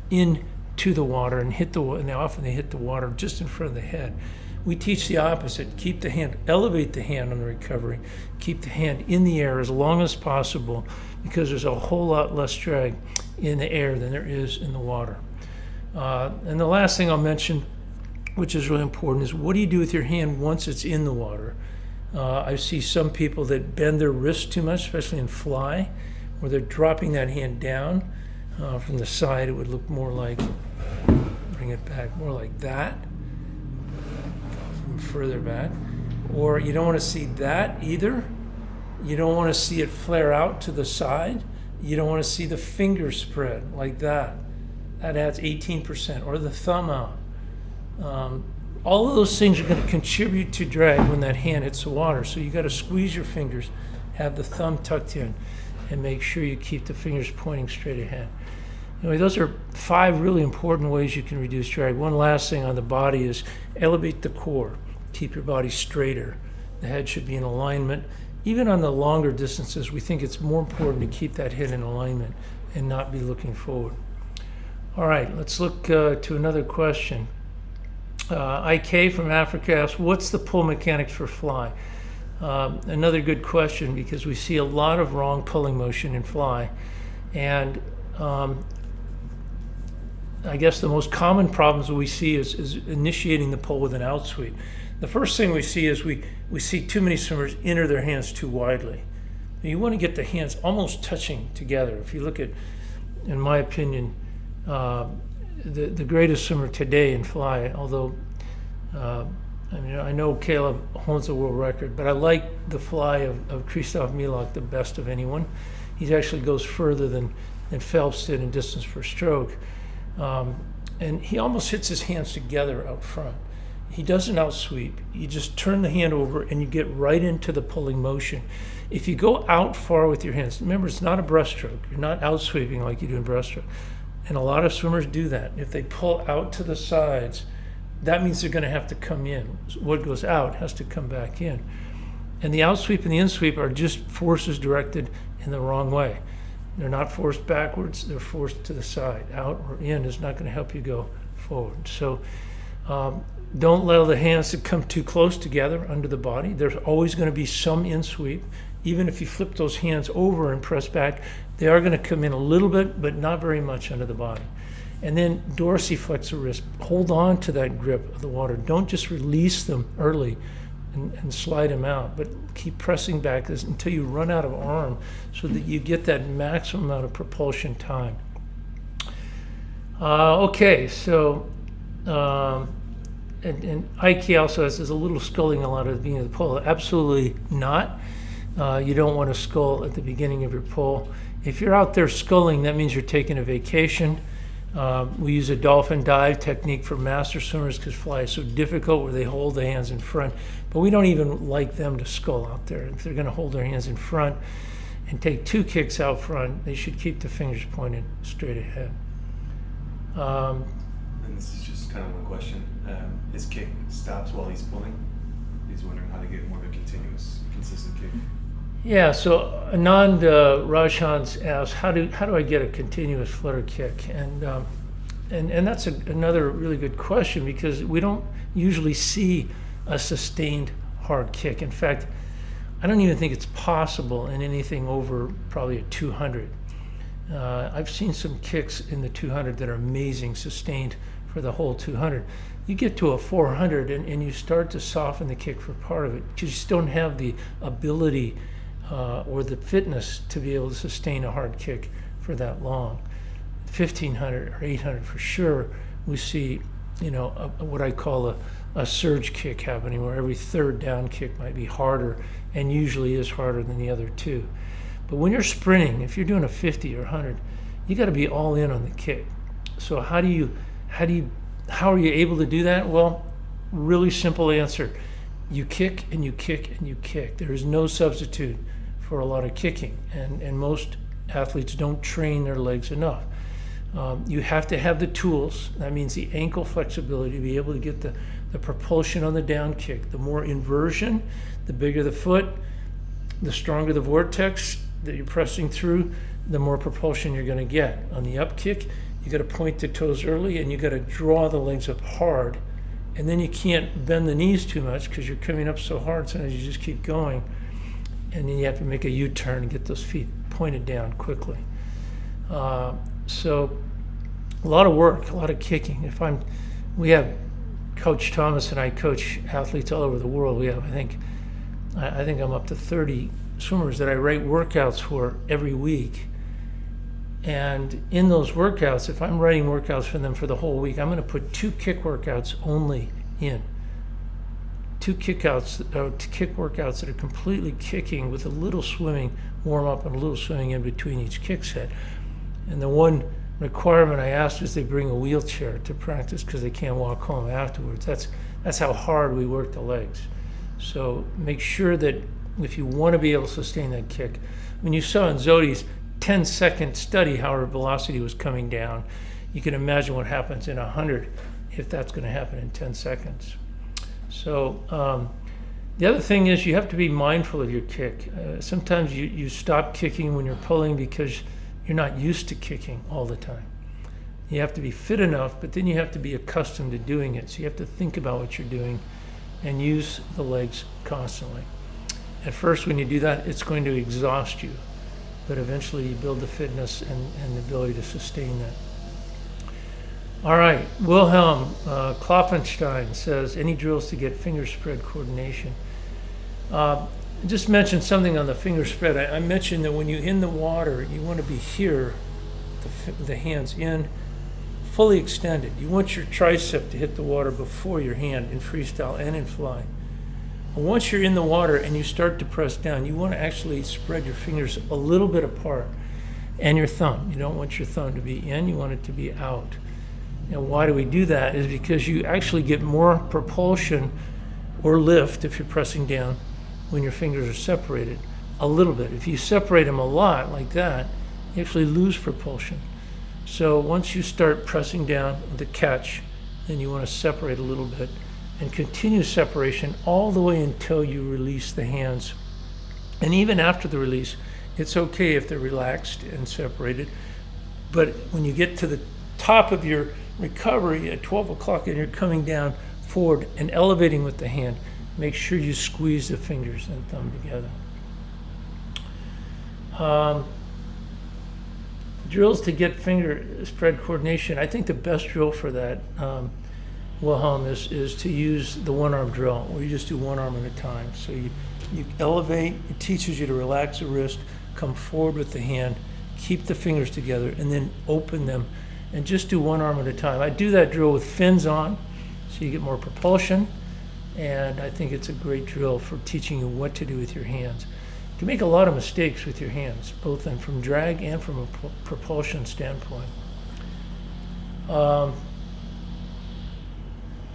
into the water and and often they hit the water just in front of the head. We teach the opposite. Keep the hand, elevate the hand on the recovery. Keep the hand in the air as long as possible because there's a whole lot less drag in the air than there is in the water. And the last thing I'll mention, which is really important, is what do you do with your hand once it's in the water? I see some people that bend their wrist too much, especially in fly, where they're dropping that hand down. From the side, it would look more like, bring it back, more like that, from further back. or you don't want to see that either. You don't want to see it flare out to the side. You don't want to see the finger spread like that. That adds 18%, or the thumb out. All of those things are going to contribute to drag when that hand hits the water. So you got to squeeze your fingers, have the thumb tucked in, and make sure you keep the fingers pointing straight ahead. Anyway, those are 5 really important ways you can reduce drag. One last thing on the body is elevate the core. Keep your body straighter. The head should be in alignment. Even on the longer distances, we think it's more important to keep that head in alignment and not be looking forward. All right, let's look to another question. IK from Africa asks, what's the pull mechanics for fly? Another good question, because we see a lot of wrong pulling motion in fly. And I guess the most common problems we see is initiating the pull with an out sweep. The first thing we see is we see too many swimmers enter their hands too widely. You want to get the hands almost touching together. If you look at, in my opinion, the greatest swimmer today in fly, although I know Caleb holds the world record, but I like the fly of Krzysztof Milak the best of anyone. He actually goes further than Phelps did in distance per stroke. And he almost hits his hands together out front. He doesn't out sweep. You just turn the hand over and you get right into the pulling motion. If you go out far with your hands, remember, it's not a breaststroke. You're not out sweeping like you do in breaststroke. And a lot of swimmers do that. If they pull out to the sides, that means they're going to have to come in. What goes out has to come back in. And the out sweep and the in sweep are just forces directed in the wrong way. They're not forced backwards, they're forced to the side. Out or in is not going to help you go forward. So don't allow the hands to come too close together under the body. There's always going to be some in sweep. Even if you flip those hands over and press back, they are going to come in a little bit, but not very much under the body. And then dorsiflex the wrist. Hold on to that grip of the water. Don't just release them early and slide them out, but keep pressing back until you run out of arm so that you get that maximum amount of propulsion time. Okay, so, and Ike also has a little sculling a lot at the beginning of the pull. Absolutely not. You don't want to scull at the beginning of your pull. If you're out there sculling, that means you're taking a vacation. We use a dolphin dive technique for master swimmers because fly is so difficult where they hold the hands in front. But we don't even like them to scull out there. If they're going to hold their hands in front and take 2 kicks out front, they should keep the fingers pointed straight ahead. And this is just kind of one question. His kick stops while he's pulling. He's wondering how to get more of a continuous, consistent kick. Yeah, so Anand Rajhans asks, how do I get a continuous flutter kick? And that's another really good question, because we don't usually see a sustained hard kick. In fact, I don't even think it's possible in anything over probably a 200. I've seen some kicks in the 200 that are amazing, sustained for the whole 200. You get to a 400 and you start to soften the kick for part of it, because you just don't have the ability or the fitness to be able to sustain a hard kick for that long. 1500 or 800 for sure, we see, what I call a surge kick happening, where every third down kick might be harder, and usually is harder than the other 2. But when you're sprinting, if you're doing a 50 or 100, you got to be all in on the kick. So how are you able to do that? Well, really simple answer. You kick and you kick and you kick. There is no substitute for a lot of kicking, and most athletes don't train their legs enough. You have to have the tools. That means the ankle flexibility to be able to get the propulsion on the down kick. The more inversion, the bigger the foot, the stronger the vortex that you're pressing through, the more propulsion you're going to get. On the up kick, you got to point the toes early and you got to draw the legs up hard. And then you can't bend the knees too much because you're coming up so hard, sometimes you just keep going. And then you have to make a U-turn and get those feet pointed down quickly. So a lot of work, a lot of kicking. We have Coach Thomas and I coach athletes all over the world. We have, I think I'm up to 30 swimmers that I write workouts for every week. And in those workouts, if I'm writing workouts for them for the whole week, I'm going to put 2 kick workouts only in. two kick workouts that are completely kicking with a little swimming warm up and a little swimming in between each kick set. And the one requirement I asked is they bring a wheelchair to practice because they can't walk home afterwards. That's how hard we work the legs. So make sure that if you want to be able to sustain that kick, when you saw in Zodi's 10-second study how her velocity was coming down, you can imagine what happens in 100 if that's going to happen in 10 seconds. So the other thing is you have to be mindful of your kick. Sometimes you stop kicking when you're pulling because you're not used to kicking all the time. You have to be fit enough, but then you have to be accustomed to doing it. So you have to think about what you're doing and use the legs constantly. At first, when you do that, it's going to exhaust you, but eventually you build the fitness and the ability to sustain that. All right, Wilhelm Klopfenstein says, any drills to get finger spread coordination? Just mentioned something on the finger spread. I mentioned that when you're in the water, you want to be here, the hands in, fully extended. You want your tricep to hit the water before your hand in freestyle and in fly. And once you're in the water and you start to press down, you want to actually spread your fingers a little bit apart and your thumb. You don't want your thumb to be in, you want it to be out. And why do we do that? Is because you actually get more propulsion or lift if you're pressing down when your fingers are separated a little bit. If you separate them a lot like that, you actually lose propulsion. So once you start pressing down with the catch, then you want to separate a little bit and continue separation all the way until you release the hands. And even after the release, it's okay if they're relaxed and separated. But when you get to the top of your recovery at 12 o'clock and you're coming down forward and elevating with the hand, make sure you squeeze the fingers and thumb together. Drills to get finger spread coordination. I think the best drill for that, Wilhelm, is to use the one-arm drill, where you just do one arm at a time. So you elevate, it teaches you to relax the wrist, come forward with the hand, keep the fingers together, and then open them, and just do one arm at a time. I do that drill with fins on, so you get more propulsion, and I think it's a great drill for teaching you what to do with your hands. You can make a lot of mistakes with your hands, both from drag and from a propulsion standpoint.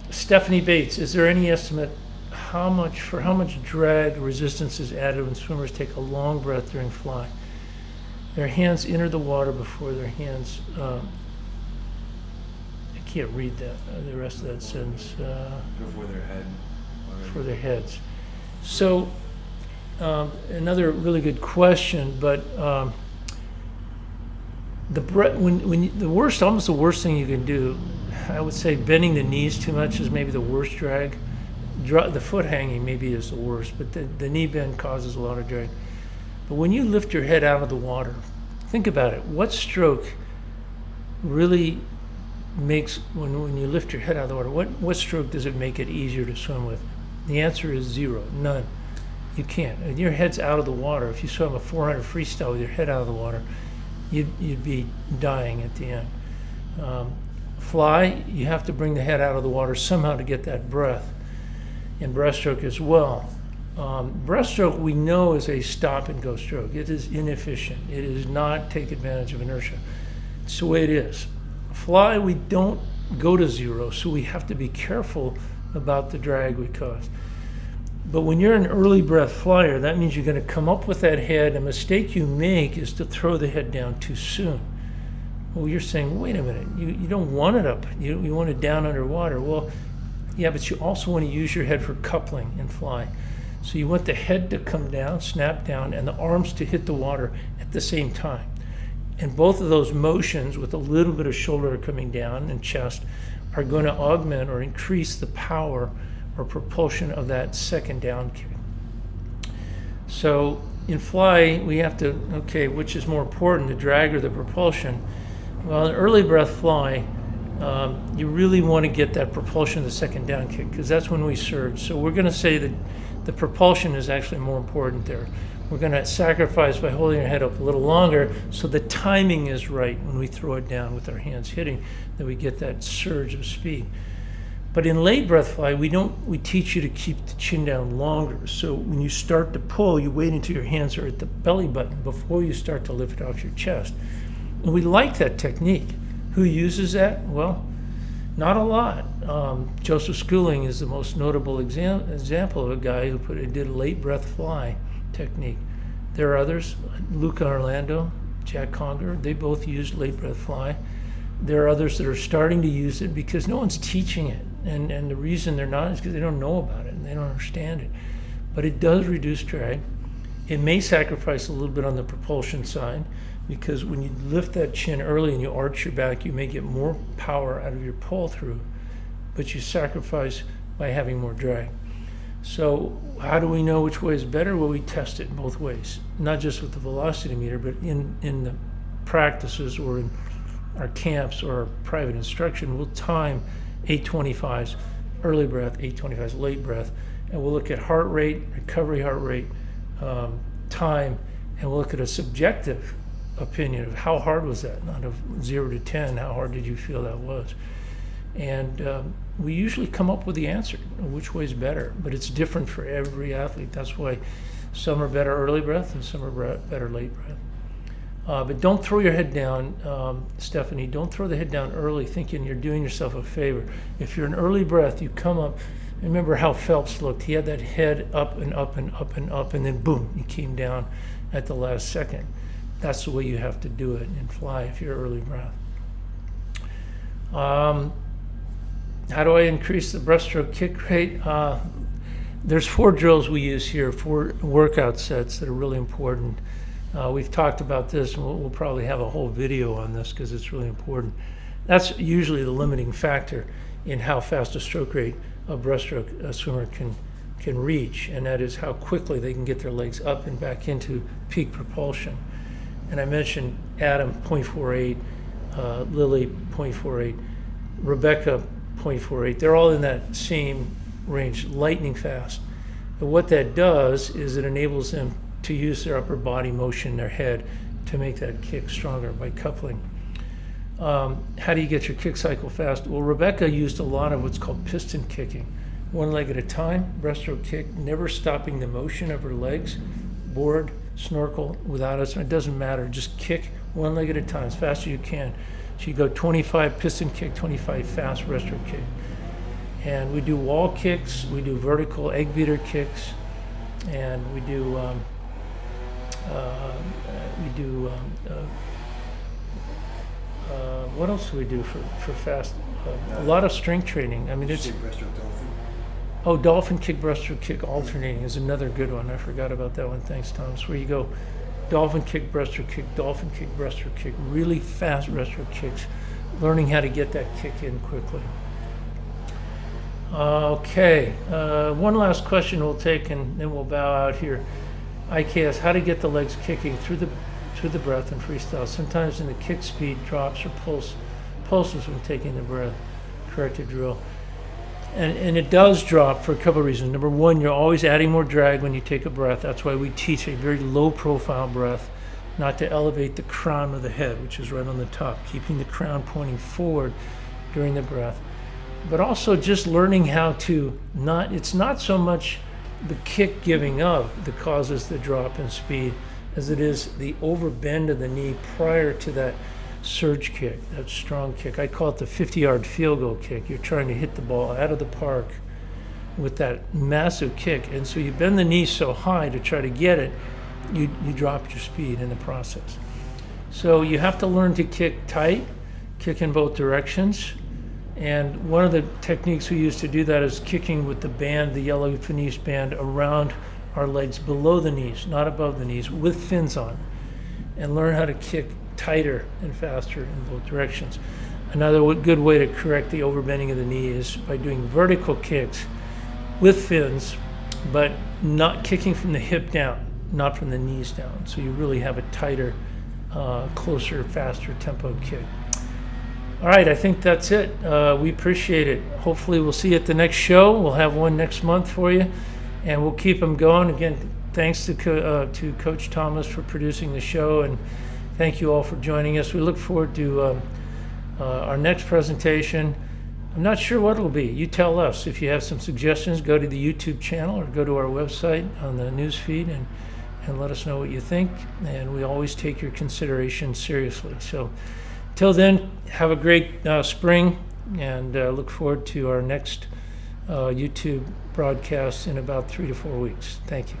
Stephanie Bates, is there any estimate how much drag resistance is added when swimmers take a long breath during fly? Their hands enter the water before their hands, I can't read that, the rest of that sentence. Before their head. For their heads. So another really good question, but almost the worst thing you can do, I would say bending the knees too much is maybe the worst drag. The foot hanging maybe is the worst, but the knee bend causes a lot of drag. But when you lift your head out of the water, think about it. What stroke really makes, when you lift your head out of the water, what stroke does it make it easier to swim with? The answer is zero, none. You can't. And your head's out of the water. If you swim a 400 freestyle with your head out of the water, you'd be dying at the end. Fly, you have to bring the head out of the water somehow to get that breath. In breaststroke as well. Breaststroke we know is a stop and go stroke. It is inefficient. It does not take advantage of inertia. It's the way it is. Fly, we don't go to zero, so we have to be careful about the drag we cause. But when you're an early breath flyer, that means you're going to come up with that head. A mistake you make is to throw the head down too soon. Well, you're saying, wait a minute, you don't want it up. You want it down underwater. Well, yeah, but you also want to use your head for coupling and fly. So you want the head to come down, snap down, and the arms to hit the water at the same time. And both of those motions with a little bit of shoulder coming down and chest are going to augment or increase the power or propulsion of that second down kick. So in fly, we have to, okay, which is more important, the drag or the propulsion? Well, in early breath fly, you really want to get that propulsion of the second down kick because that's when we surge. So we're going to say that the propulsion is actually more important there. We're going to sacrifice by holding our head up a little longer so the timing is right when we throw it down with our hands hitting, that we get that surge of speed. But in late breath fly, we teach you to keep the chin down longer. So when you start to pull, you wait until your hands are at the belly button before you start to lift off your chest. And we like that technique. Who uses that? Well, not a lot. Joseph Schooling is the most notable example of a guy who did a late breath fly technique. There are others, Luca Orlando, Jack Conger, they both used late breath fly. There are others that are starting to use it because no one's teaching it. And the reason they're not is because they don't know about it and they don't understand it. But it does reduce drag. It may sacrifice a little bit on the propulsion side because when you lift that chin early and you arch your back, you may get more power out of your pull through, but you sacrifice by having more drag. So how do we know which way is better? Well, we test it both ways, not just with the velocity meter, but in the practices or in our camps or our private instruction, we'll time 825s early breath, 825s late breath, and we'll look at heart rate, recovery heart rate, time, and we'll look at a subjective opinion of how hard was that, not of 0 to 10, how hard did you feel that was. And we usually come up with the answer, which way is better, but it's different for every athlete. That's why some are better early breath and some are better late breath. But don't throw your head down, Stephanie. Don't throw the head down early thinking you're doing yourself a favor. If you're an early breath, you come up. Remember how Phelps looked. He had that head up and up and up and up, and then boom, he came down at the last second. That's the way you have to do it and fly if you're early breath. How do I increase the breaststroke kick rate? There's 4 drills we use here, 4 workout sets that are really important. We've talked about this, and we'll probably have a whole video on this because it's really important. That's usually the limiting factor in how fast a stroke rate a breaststroke a swimmer can reach, and that is how quickly they can get their legs up and back into peak propulsion. And I mentioned Adam 0.48, Lily 0.48, Rebecca 0.48. They're all in that same range, lightning fast. And what that does is it enables them to use their upper body motion, their head, to make that kick stronger by coupling. How do you get your kick cycle fast? Well, Rebecca used a lot of what's called piston kicking. 1 leg at a time, breaststroke kick, never stopping the motion of her legs, board, snorkel, without us. It doesn't matter, just kick 1 leg at a time as fast as you can. She'd go 25 piston kick, 25 fast breaststroke kick. And we do wall kicks, we do vertical egg beater kicks, and we do what else do we do for fast? A lot of strength training. I mean, it's Breaststroke Dolphin. Oh, Dolphin kick, breaststroke kick, alternating is another good one. I forgot about that one. Thanks, Thomas. Where you go, Dolphin kick, breaststroke kick, Dolphin kick, breaststroke kick, really fast breaststroke kicks, learning how to get that kick in quickly. Okay, one last question we'll take and then we'll bow out here. IKS, how to get the legs kicking through the breath and freestyle. Sometimes in the kick speed drops or pulses when taking the breath. Corrected drill. And it does drop for a couple of reasons. Number one, you're always adding more drag when you take a breath. That's why we teach a very low profile breath, not to elevate the crown of the head, which is right on the top, keeping the crown pointing forward during the breath. But also just learning how to it's not so much the kick giving up that causes the drop in speed as it is the overbend of the knee prior to that surge kick, that strong kick. I call it the 50-yard field goal kick. You're trying to hit the ball out of the park with that massive kick, and so you bend the knee so high to try to get it, you drop your speed in the process. So you have to learn to kick tight, kick in both directions, and one of the techniques we use to do that is kicking with the band, the yellow finish band, around our legs below the knees, not above the knees, with fins on, and learn how to kick tighter and faster in both directions. Another good way to correct the overbending of the knee is by doing vertical kicks with fins, but not kicking from the hip down, not from the knees down. So you really have a tighter, closer, faster tempo kick. All right, I think that's it. We appreciate it. Hopefully we'll see you at the next show. We'll have one next month for you, and we'll keep them going. Again, thanks to Coach Thomas for producing the show, and thank you all for joining us. We look forward to our next presentation I'm not sure what it'll be. You tell us. If you have some suggestions, go to the YouTube channel or go to our website on the news feed and let us know what you think. And we always take your consideration seriously. So till then, have a great spring, and look forward to our next YouTube broadcast in about 3 to 4 weeks. Thank you.